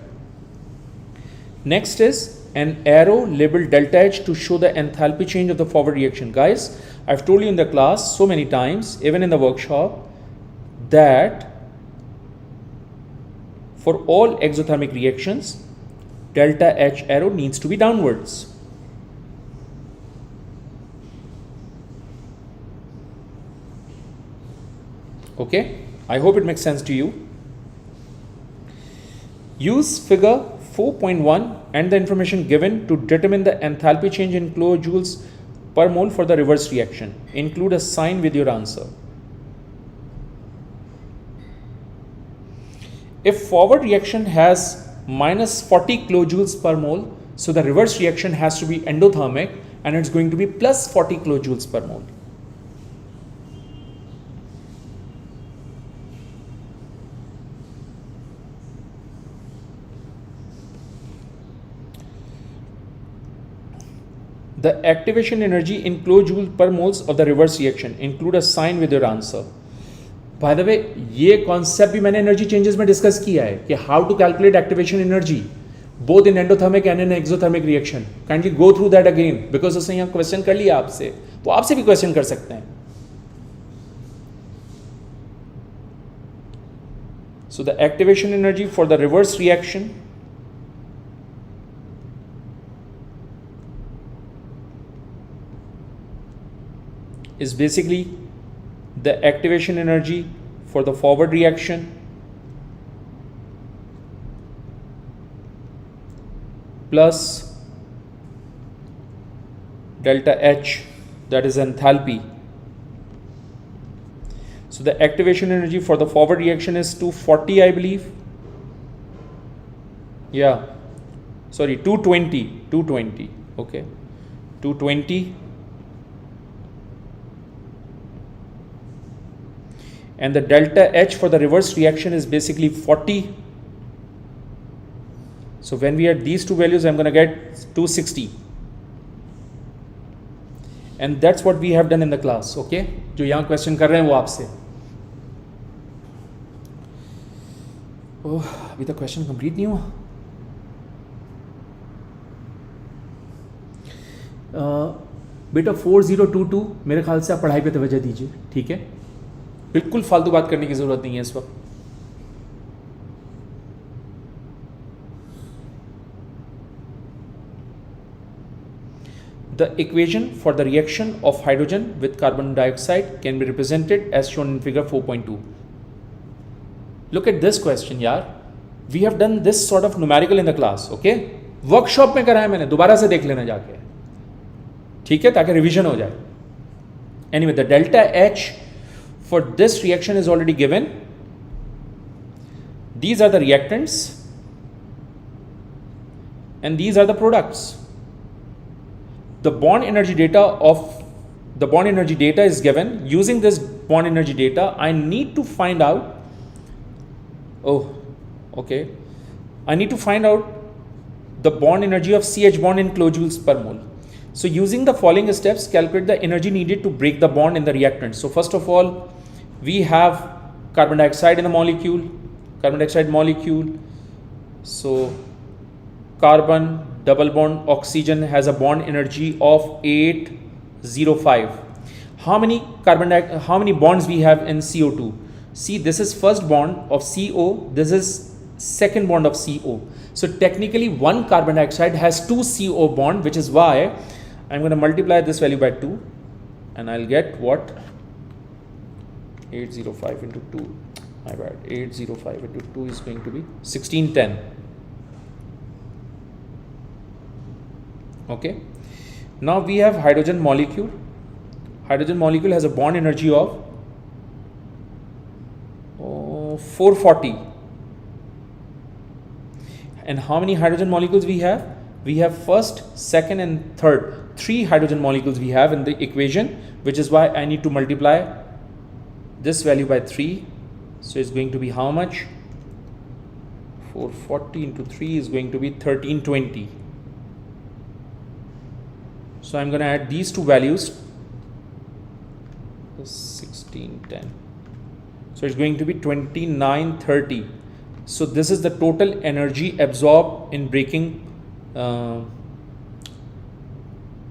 Next is an arrow labeled delta H to show the enthalpy change of the forward reaction. Guys, I've told you in the class so many times, even in the workshop, that for all exothermic reactions, delta H arrow needs to be downwards. Okay, I hope it makes sense to you. Use figure 4.1 and the information given to determine the enthalpy change in kilojoules per mole for the reverse reaction. Include a sign with your answer. If forward reaction has minus 40 kilojoules per mole, so the reverse reaction has to be endothermic and it's going to be plus 40 kilojoules per mole. The activation energy in kilojoule per moles of the reverse reaction. Include a sign with your answer. By the way, ये concept भी मैंने energy changes में discuss किया है कि how to calculate activation energy, both in endothermic and in exothermic reaction. Kindly go through that again because उसने यहाँ question कर लिया आपसे, तो आपसे भी क्वेश्चन कर सकते हैं. So the activation energy for the reverse reaction is basically the activation energy for the forward reaction plus delta H, that is enthalpy. So the activation energy for the forward reaction is 240, I believe. Yeah, sorry, 220, okay, 220. And the delta H for the reverse reaction is basically 40. So when we add these two values, I'm going to get 260. And that's what we have done in the class, okay? जो यहाँ question कर रहे हैं वो आपसे. ओह, अभी तक question complete नहीं हुआ. बेटा 4022 मेरे ख्याल से आप पढ़ाई पे तवज्जो दीजिए, ठीक है? बिल्कुल फालतू बात करने की ज़रूरत नहीं है इस वक्त. The equation for the reaction of hydrogen with carbon dioxide can be represented as shown in figure 4.2. Look at this question, yaar. We have done this sort of numerical in the class, okay? Workshop में कराया मैंने, दोबारा से देख लेना जाके, ठीक है, ताकि revision हो जाए. Anyway, the delta H for this reaction is already given. These are the reactants and these are the products. The bond energy data is given. Using this bond energy data, I need to find out, I need to find out the bond energy of CH bond in kilojoules per mole. So using the following steps, calculate the energy needed to break the bond in the reactant. So first of all, we have carbon dioxide in a molecule, So carbon double bond oxygen has a bond energy of 805. How many bonds we have in CO2? See, this is first bond of CO, this is second bond of CO. So technically one carbon dioxide has two CO bond, which is why I'm going to multiply this value by 2 and I'll get what? 805 into 2, my bad, 805 into 2 is going to be 1610. Okay, now we have hydrogen molecule. Hydrogen molecule has a bond energy of 440. And how many hydrogen molecules we have? We have first, second and third. 3 hydrogen molecules we have in the equation, which is why I need to multiply this value by 3. So it's going to be how much? 440 into 3 is going to be 1320. So I'm going to add these two values, 1610. So it's going to be 2930. So this is the total energy absorbed in breaking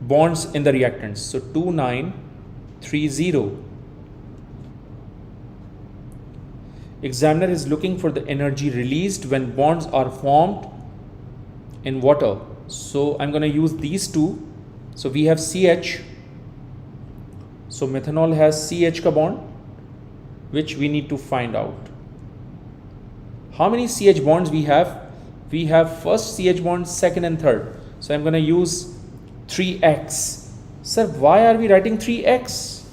bonds in the reactants. So 2930. Examiner is looking for the energy released when bonds are formed in water. So I'm going to use these two. So we have CH. So methanol has CH ka bond, which we need to find out. How many CH bonds we have? We have first CH bond, second and third. So I'm going to use 3x. Sir, why are we writing 3x?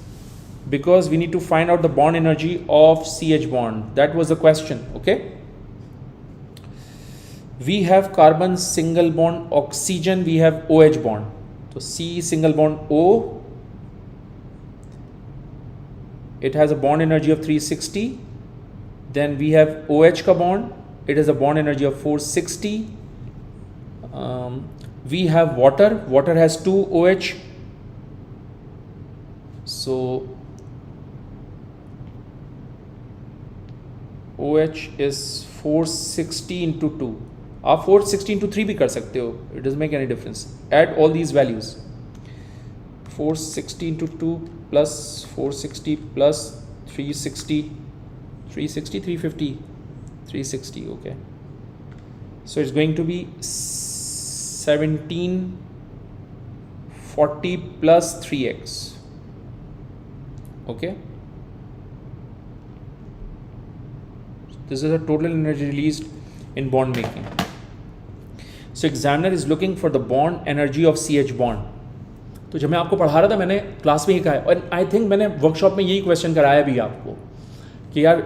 Because we need to find out the bond energy of CH bond. That was the question, okay? We have carbon single bond oxygen, we have OH bond. So C single bond O, it has a bond energy of 360. Then we have OH ka bond, it has a bond energy of 460. We have water has 2 OH. So OH is 460 into 2. आप 460 into 3 भी कर सकते हो, it doesn't make any difference. Add all these values. 460 into 2 plus 460 plus 360, 350, 360, okay. So it's going to be 1740 plus 3x, okay. This is the total energy released in bond making. So examiner is looking for the bond energy of CH bond. तो जब मैं आपको पढ़ा रहा था मैंने class में ही कहा है, और आई थिंक मैंने वर्कशॉप में यही क्वेश्चन कराया भी आपको कि यार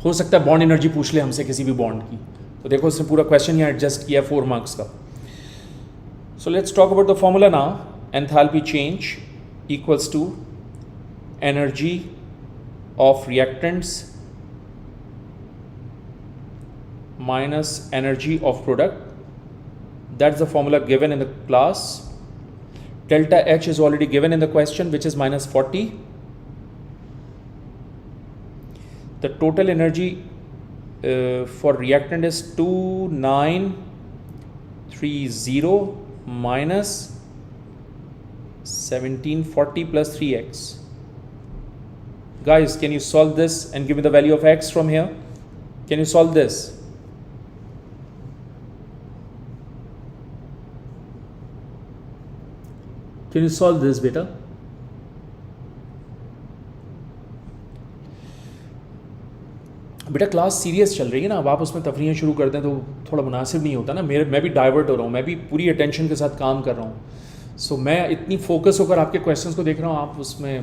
हो सकता है बॉन्ड एनर्जी पूछ ले हमसे किसी भी बॉन्ड की. तो देखो उसने पूरा क्वेश्चन यहाँ एडजस्ट किया 4 मार्क्स का. So let's talk about the formula now. Enthalpy change equals to energy of reactants minus energy of product. That's the formula given in the class. Delta H is already given in the question, which is minus 40. The total energy for reactant is 2930 minus 1740 plus 3x. Guys, can you solve this and give me the value of x from here? Can you solve this? Can you solve this, beta? बेटा class serious चल रही है ना, अब आप उसमें तफरीहें शुरू कर दें तो थोड़ा मुनासिब नहीं होता ना. मैं भी डाइवर्ट हो रहा हूँ, मैं भी पूरी अटेंशन के साथ काम कर रहा हूँ. सो मैं इतनी फोकस होकर आपके क्वेश्चंस को देख रहा हूँ, आप उसमें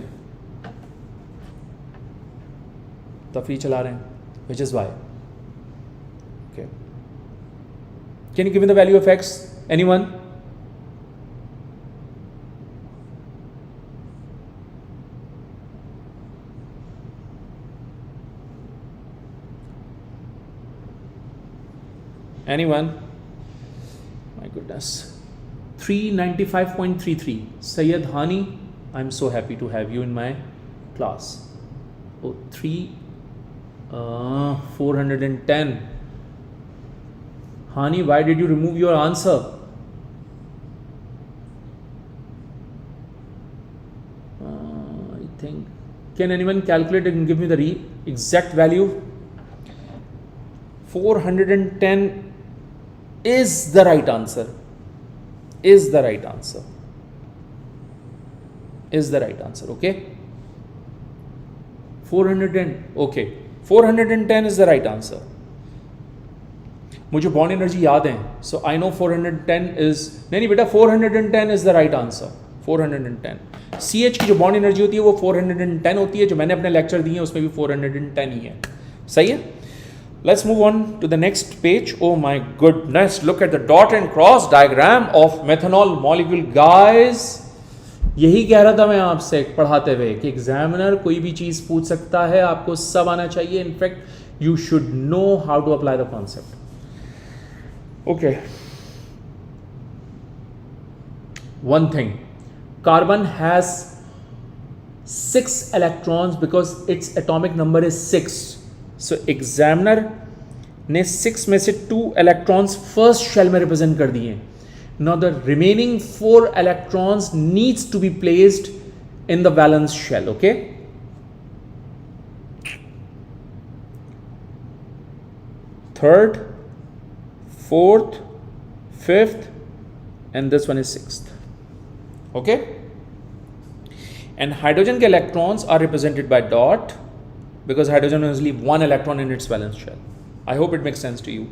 तफरीह चला रहे हैं, विच is Y. Okay, can you give me the value of x, anyone? Anyone? My goodness. 395.33. Sayyid Hani, I'm so happy to have you in my class. Oh, 410. Hani, why did you remove your answer? I think. Can anyone calculate and give me the exact value? 410 is the right answer. Is the right answer. Is the right answer. Okay. 410. Okay. 410 is the right answer. मुझे bond energy याद है, so I know 410 is. नहीं बेटा, 410 is the right answer. 410. CH की जो bond energy होती है वो 410 होती है. जो मैंने अपने लेक्चर दिए हैं उसमें भी 410 ही है. सही है. Let's move on to the next page. Oh my goodness, look at the dot and cross diagram of methanol molecule. Guys, यही कह रहा था मैं आपसे पढ़ाते हुए कि एग्जामिनर कोई भी चीज़ पूछ सकता है, आपको सब आना चाहिए. In fact you should know how to apply the concept. Okay, one thing, carbon has 6 electrons because its atomic number is 6. सो एग्जामिनर ने 6 में से 2 इलेक्ट्रॉन्स फर्स्ट शेल में रिप्रेजेंट कर दिए. Now the remaining 4 electrons needs to be placed in the valence shell. Okay, third, fourth, fifth and this one is sixth. Okay, and hydrogen के electrons are represented bye dot because hydrogen has only 1 electron in its valence shell. I hope it makes sense to you.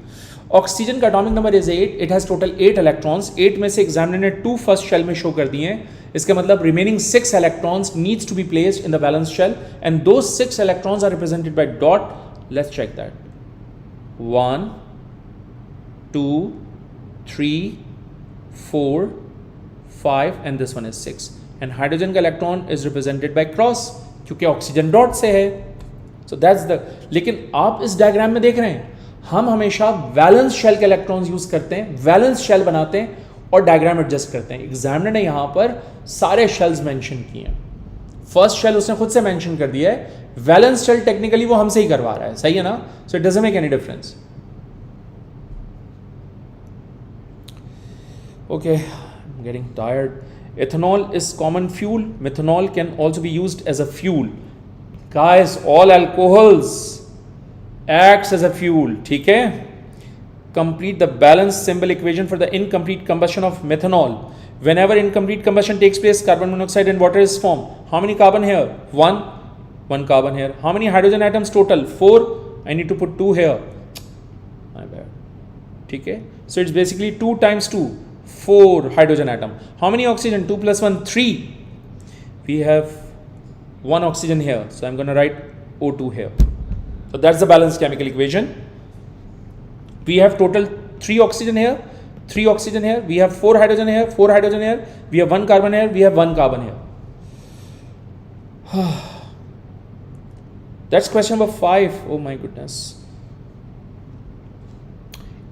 Oxygen का atomic number is 8. It has total 8 electrons. 8 में से examiner ने 2 first shell में show कर दिए हैं. इसका मतलब remaining 6 electrons needs to be placed in the valence shell, and those 6 electrons are represented by dot. Let's check that. 1, 2, 3, 4, 5, and this one is 6. And hydrogen का electron is represented by cross, क्योंकि oxygen dot से है. So that's the. लेकिन आप इस diagram में देख रहे हैं, हम हमेशा वैलेंस शेल के इलेक्ट्रॉन्स यूज करते हैं, वैलेंस शेल बनाते हैं और डायग्राम एडजस्ट करते हैं. एग्जामिनर ने यहां पर सारे शेल्स मेंशन किए हैं. फर्स्ट शेल उसने खुद से मेंशन कर दिया है, वैलेंस शेल टेक्निकली वो हमसे ही करवा रहा है. सही है ना. So it doesn't make any difference. Okay, I'm getting tired. Ethanol is common fuel. Methanol can also be used as a fuel. Guys, all alcohols acts as a fuel. ठीक है? Complete the balanced symbol equation for the incomplete combustion of methanol. Whenever incomplete combustion takes place, carbon monoxide and water is formed. How many carbon here? One carbon here. How many hydrogen atoms total? 4. I need to put 2 here. My bad. ठीक है? So it's basically 2 times 2. 4 hydrogen atom. How many oxygen? 2 plus 1, 3. We have 1 oxygen here. So I'm going to write O2 here. So that's the balanced chemical equation. We have total 3 oxygen here, 3 oxygen here. We have 4 hydrogen here, 4 hydrogen here. We have 1 carbon here. We have 1 carbon here. That's question number 5. Oh my goodness.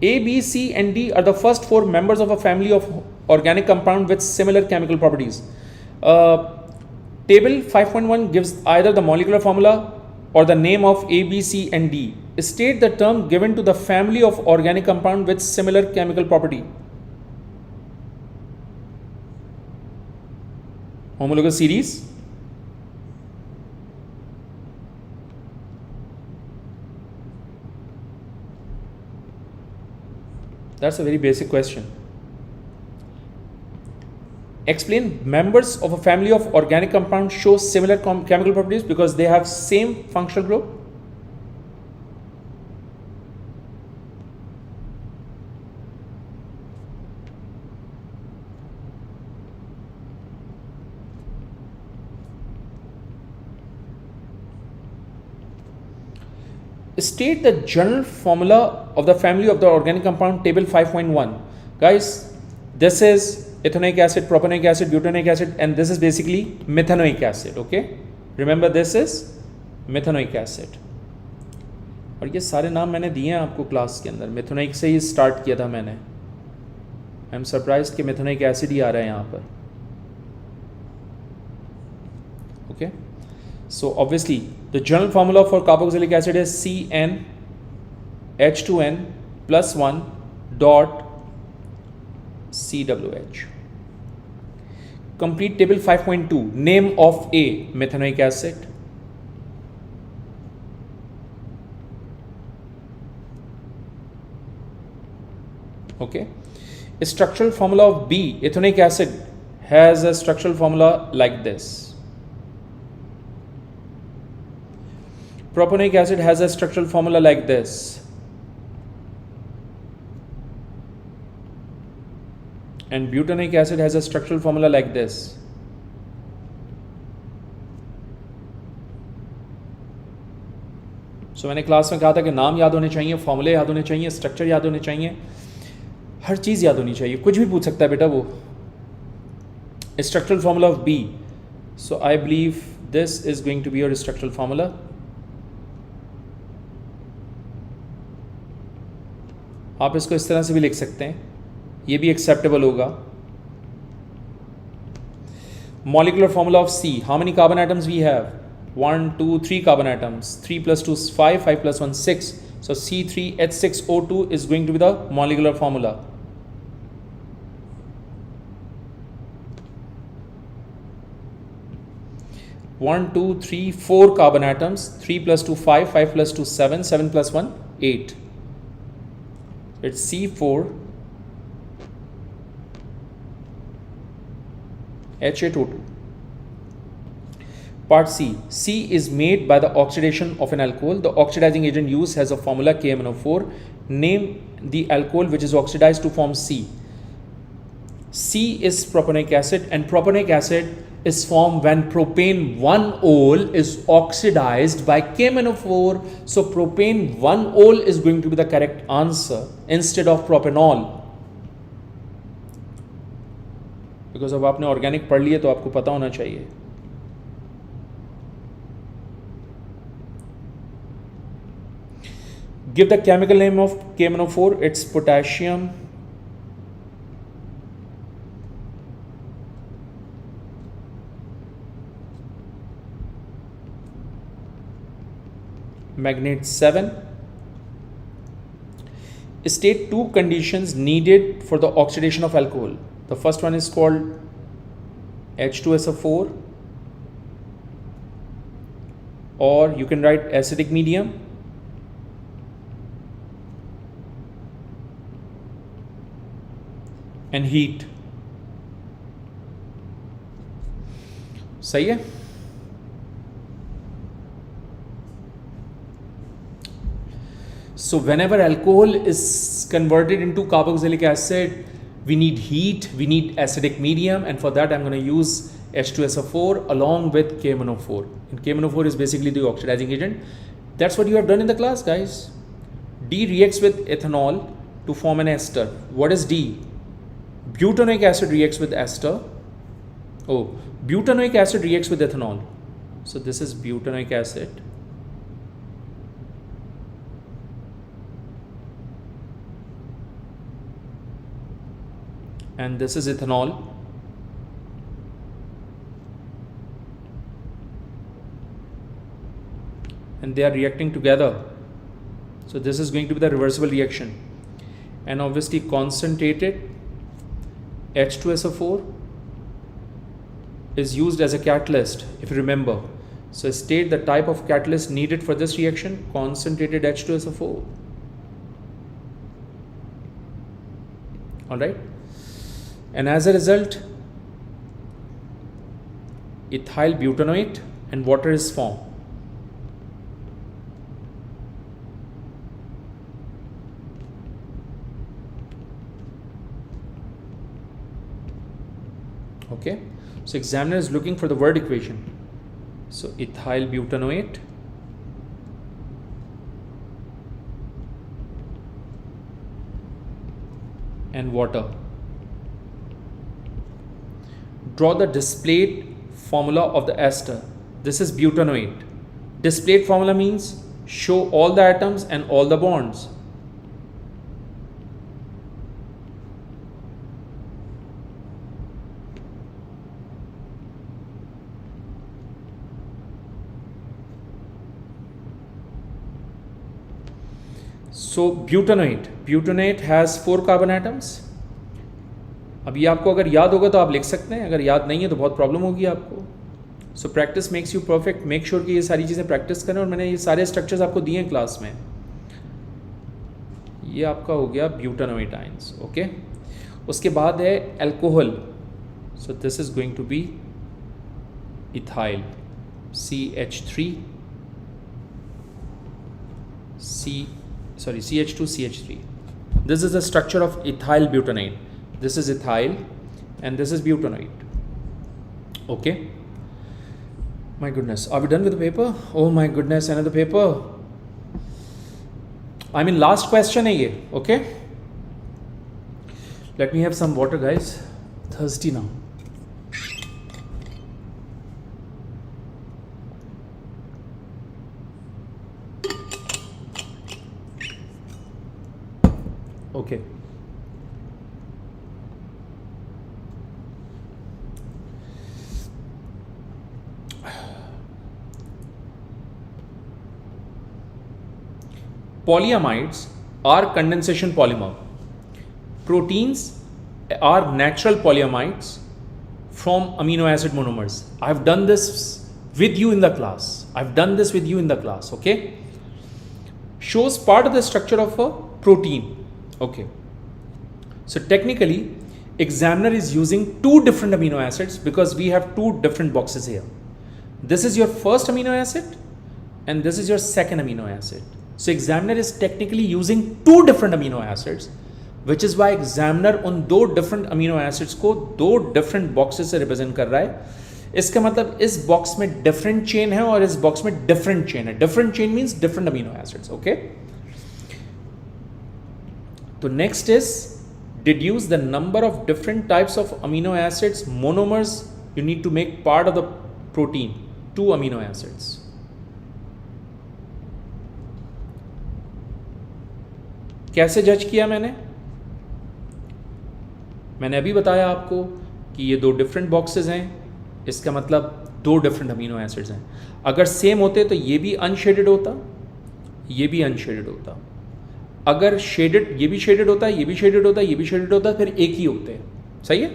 A, B, C and D are the first 4 members of a family of organic compound with similar chemical properties. Table 5.1 gives either the molecular formula or the name of A, B, C and D. State the term given to the family of organic compound with similar chemical property. Homologous series. That's a very basic question. Explain members of a family of organic compounds show similar chemical properties because they have same functional group. State the general formula of the family of the organic compound, table 5.1. Guys, this is ethanoic acid, propanoic acid, butanoic acid, and this is basically methanoic acid. Okay, remember this is methanoic acid. और ये सारे नाम मैंने दिए हैं आपको class के अंदर. मेथनोइक से ही स्टार्ट किया था मैंने. आई एम सरप्राइज्ड कि मेथनोइक एसिड ही आ रहा है यहाँ पर. Okay, so obviously the general formula for carboxylic acid is CnH2n plus 1 dot CWH. Complete table 5.2. Name of A, methanoic acid. Okay, structural formula of B, ethanoic acid, has a structural formula like this. Propanoic acid has a structural formula like this. And butanoic acid has a structural formula like this. So मैंने class में कहा था कि नाम याद होने चाहिए, फॉर्मूले याद होने चाहिए, स्ट्रक्चर याद होने चाहिए, हर चीज़ याद होनी चाहिए. कुछ भी पूछ सकता है बेटा वो. Structural formula of B. So I believe this is going to be your structural formula. आप इसको इस तरह से भी लिख सकते हैं, ये भी एक्सेप्टेबल होगा. Molecular formula of C. How many carbon atoms we have? 1, 2, 3 carbon atoms. 3 plus 2 is 5, 5 plus 1 6. So C3H6O2 is going to be the molecular formula. One, two, three, 4 carbon atoms. 3 plus 2 5, 5 plus 2 7, 7 plus 1 8. It's C4 H8O2. Part C. C is made by the oxidation of an alcohol. The oxidizing agent used has a formula KMnO4. Name the alcohol which is oxidized to form C. C is propanoic acid, and propanoic acid is formed when propane 1-ol is oxidized by KMnO4. So propane 1-ol is going to be the correct answer instead of propanol. Because अब आपने organic पढ़ लिए तो आपको पता होना चाहिए. Give the chemical name of KMnO4. It's potassium magnate 7. state two conditions needed for the oxidation of alcohol. The first one is called H2SO4, or you can write acidic medium, and heat. सही है? So whenever alcohol is converted into carboxylic acid, we need heat, we need acidic medium, and for that I'm going to use H2SO4 along with KMnO4. And KMnO4 is basically the oxidizing agent. That's what you have done in the class, guys. D reacts with ethanol to form an ester. What is D? Butanoic acid reacts with ester. Oh, butanoic acid reacts with ethanol. So this is butanoic acid. And this is ethanol. And they are reacting together. So this is going to be the reversible reaction. And obviously concentrated H2SO4 is used as a catalyst, if you remember. So state the type of catalyst needed for this reaction: concentrated H2SO4. All right. And as a result, ethyl butanoate and water is formed. Okay, so examiner is looking for the word equation. So ethyl butanoate and water. Draw the displayed formula of the ester. This is butanoate. Displayed formula means show all the atoms and all the bonds. So butanate has 4 carbon atoms. अब ये आपको अगर याद होगा तो आप लिख सकते हैं, अगर याद नहीं है तो बहुत प्रॉब्लम होगी आपको. So practice makes you perfect. Make sure कि ये सारी चीज़ें प्रैक्टिस करें. और मैंने ये सारे स्ट्रक्चर्स आपको दिए हैं क्लास में. ये आपका हो गया ब्यूटानोएट आयंस. ओके, उसके बाद है alcohol. So this is going to be ethyl CH3 CH2CH3. This is the structure of ethyl butanate. This is ethyl and this is butanoate. Okay. My goodness, are we done with the paper? Oh my goodness, another paper. I mean, last question hai ye. Okay. Let me have some water, guys. Thirsty now. Okay. Polyamides are condensation polymer. Proteins are natural polyamides from amino acid monomers. I've done this with you in the class. Okay. Shows part of the structure of a protein. Okay. So technically, examiner is using 2 different amino acids because we have 2 different boxes here. This is your first amino acid and this is your second amino acid. So examiner is technically using 2 different amino acids, which is why examiner उन 2 different amino acids को 2 different boxes से represent कर रहा है. इसका मतलब इस box में different chain है और इस box में different chain है. Different chain means different amino acids. Okay. So next is deduce the number of different types of amino acids monomers you need to make part of the protein. 2 amino acids. कैसे जज किया मैंने अभी बताया आपको कि ये 2 डिफरेंट बॉक्सेस हैं. इसका मतलब 2 डिफरेंट अमीनो एसिड्स हैं. अगर सेम होते तो ये भी अनशेडेड होता, ये भी अनशेडेड होता. अगर शेडेड, ये भी शेडेड होता है, ये भी शेडेड होता है, ये भी शेडेड होता है, फिर एक ही होते हैं, सही है।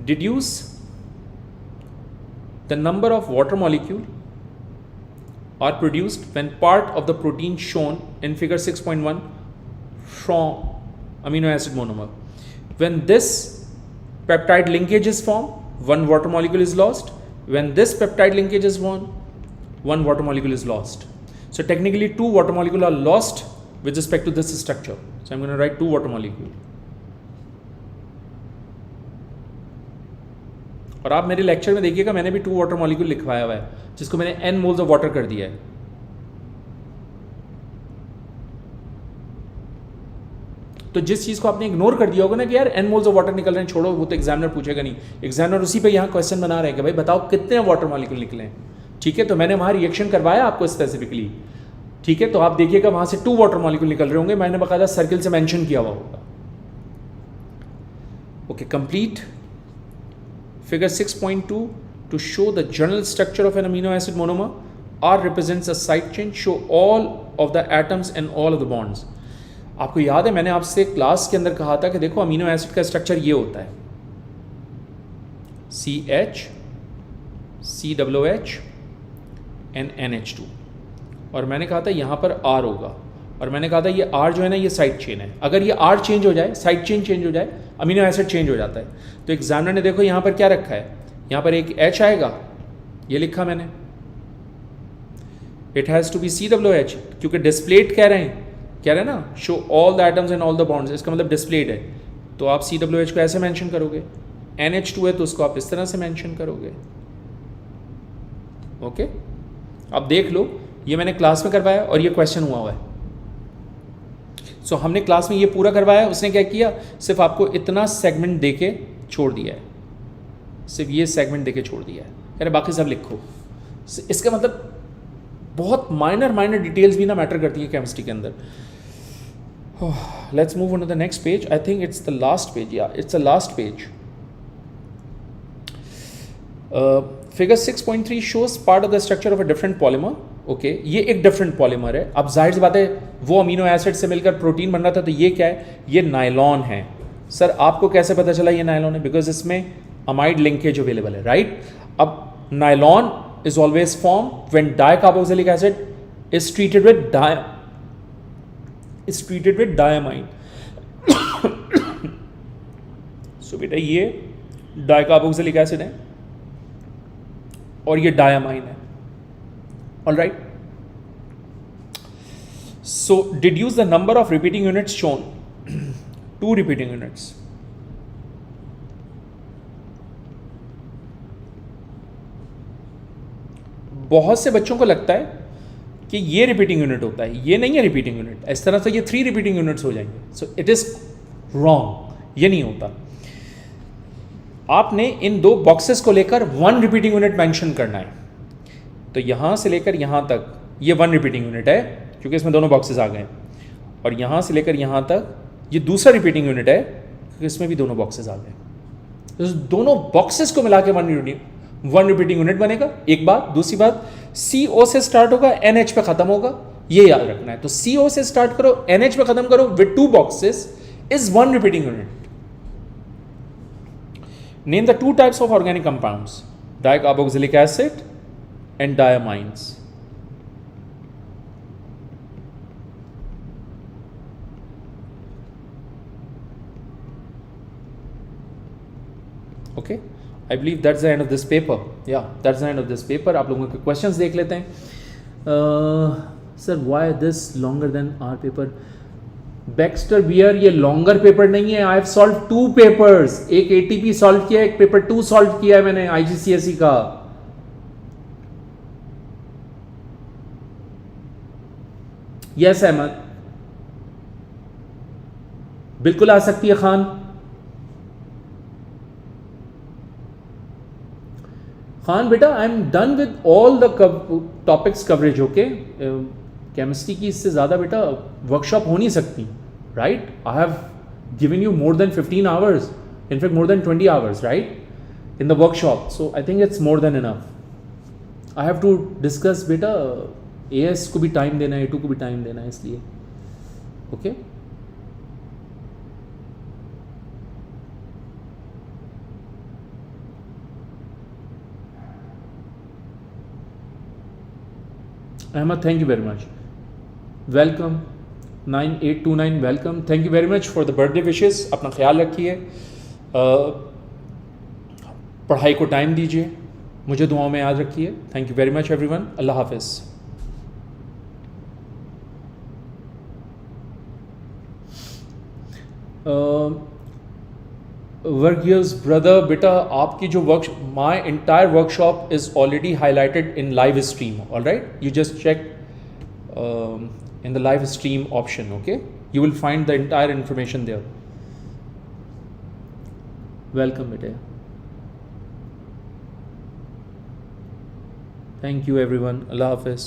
Deduce the number of water molecule are produced when part of the protein shown in figure 6.1 from amino acid monomer. When this peptide linkage is formed, one water molecule is lost. When this peptide linkage is formed, one water molecule is lost. So technically 2 water molecules are lost with respect to this structure. So I'm going to write 2 water molecule. और आप मेरे lecture में देखिएगा मैंने भी 2 water molecule लिखवाया हुआ है, जिसको मैंने n मोल्स ऑफ वाटर कर दिया है। तो जिस चीज को आपने इग्नोर कर दिया होगा ना कि यार n मोल्स ऑफ वाटर निकल रहे हैं, छोड़ो वो तो एग्जामिनर पूछेगा नहीं, एग्जामिनर उसी पे यहाँ क्वेश्चन बना रहे हैं कि भाई बताओ कितने वाटर मॉलिक्यूल निकले हैं, ठीक है। तो मैंने वहाँ रिएक्शन करवाया आपको स्पेसिफिकली, ठीक है। तो आप देखिएगा वहाँ से 2 वाटर मॉलिक्यूल निकल रहे होंगे, मैंने बाकायदा सर्किल से मेंशन किया हुआ होगा। Okay, complete Figure 6.2 to show the general structure of an amino acid monomer. R represents a side chain, show all of the atoms and all of the bonds. आपको याद है मैंने आपसे क्लास के अंदर कहा था कि देखो अमीनो एसिड का स्ट्रक्चर ये होता है CH, COOH and NH2, और मैंने कहा था यहाँ पर R होगा, और मैंने कहा था ये R जो है ना ये साइड चेन है, अगर ये R चेंज हो जाए, साइड चेन चेंज हो जाए, अमीनो एसिड चेंज हो जाता है। तो एग्जामिनर ने देखो यहाँ पर क्या रखा है, यहाँ पर एक H आएगा, ये लिखा मैंने, it has to be COOH, क्योंकि डिस्प्लेड कह रहे हैं ना, show all the atoms and all the bonds, इसका मतलब डिस्प्लेड है, तो आप COOH को ऐसे मेंशन करोगे। NH2 है तो उसको आप इस तरह से मेंशन करोगे। ओके, अब देख लो ये मैंने क्लास में करवाया और ये क्वेश्चन हुआ है। सो हमने क्लास में ये पूरा करवाया, उसने क्या किया, सिर्फ आपको इतना सेगमेंट देके छोड़ दिया है, सिर्फ ये सेगमेंट देके छोड़ दिया है, कह रहे बाकी सब लिखो। इसका मतलब बहुत माइनर डिटेल्स भी ना मैटर करती है केमिस्ट्री के अंदर। Let's move on to the next page, I think it's the last page, या it's the last page. Figure 6.3 shows part of the structure of a different polymer. Okay, ये एक different polymer है। अब जाहिर सी बात है वो अमीनो एसिड से मिलकर प्रोटीन बन रहा था, तो ये क्या है, ये नायलॉन है। सर आपको कैसे पता चला ये नायलॉन है, बिकॉज इसमें अमाइड लिंकेज अवेलेबल है, राइट। अब nylon is always form when dicarboxylic acid is treated with diamine. So बेटा ये डाइकार्बोक्सिलिक एसिड है और ये डायमाइन है, all right. So deduce the number of repeating units shown 2 repeating units. बहुत से बच्चों को लगता है कि ये रिपीटिंग यूनिट होता है, ये नहीं है रिपीटिंग यूनिट, इस तरह से ये 3 रिपीटिंग यूनिट्स हो जाएंगे। सो इट इज रॉन्ग, ये नहीं होता। आपने इन 2 बॉक्सेस को लेकर 1 रिपीटिंग यूनिट मेंशन करना है। तो यहाँ से लेकर यहाँ तक ये 1 रिपीटिंग यूनिट है, क्योंकि इसमें दोनों बॉक्सेस आ गए, और यहाँ से लेकर यहाँ तक ये दूसरा रिपीटिंग यूनिट है, क्योंकि इसमें भी दोनों बॉक्सेस आ गए। तो दोनों बॉक्सेस को मिला के 1 रिपीटिंग यूनिट बनेगा। एक बात, दूसरी बात, CO से स्टार्ट होगा, NH पे खत्म होगा, ये याद रखना है। तो CO से स्टार्ट करो, NH पे खत्म करो, with 2 boxes is 1 repeating unit. Name the 2 types of organic compounds, dicarboxylic acid and diamines. Okay, I believe that's the end of this paper. Yeah, that's the end of this paper. आप लोगों के questions देख लेते हैं। Sir, why this longer than our paper? Baxter Beer ये longer paper नहीं है। I have solved 2 papers. एक ATP solve किया, एक paper 2 solve किया है मैंने IGCSE का। यस अहमद, बिल्कुल आ सकती है खान। खान बेटा I am done with all the topics coverage. Okay, chemistry की इससे ज़्यादा बेटा वर्कशॉप हो नहीं सकती, right. I have given you more than 15 hours, in fact more than 20 hours, right, in the workshop. So I think it's more than enough. I have to discuss बेटा, AS को भी टाइम देना है, A2 को भी टाइम देना है, इसलिए okay Ahmad, thank you very much, welcome 9829, welcome, thank you very much for the birthday wishes. अपना ख्याल रखिए, पढ़ाई को टाइम दीजिए, मुझे दुआओं में याद रखिए। Thank you very much everyone, अल्लाह हाफिज़। वर्गियस ब्रदर, बेटा आपकी जो my entire workshop is already highlighted in live stream, all right, you just check in the live stream option, okay, you will find the entire information there. Welcome beta, thank you everyone, Allah Hafiz.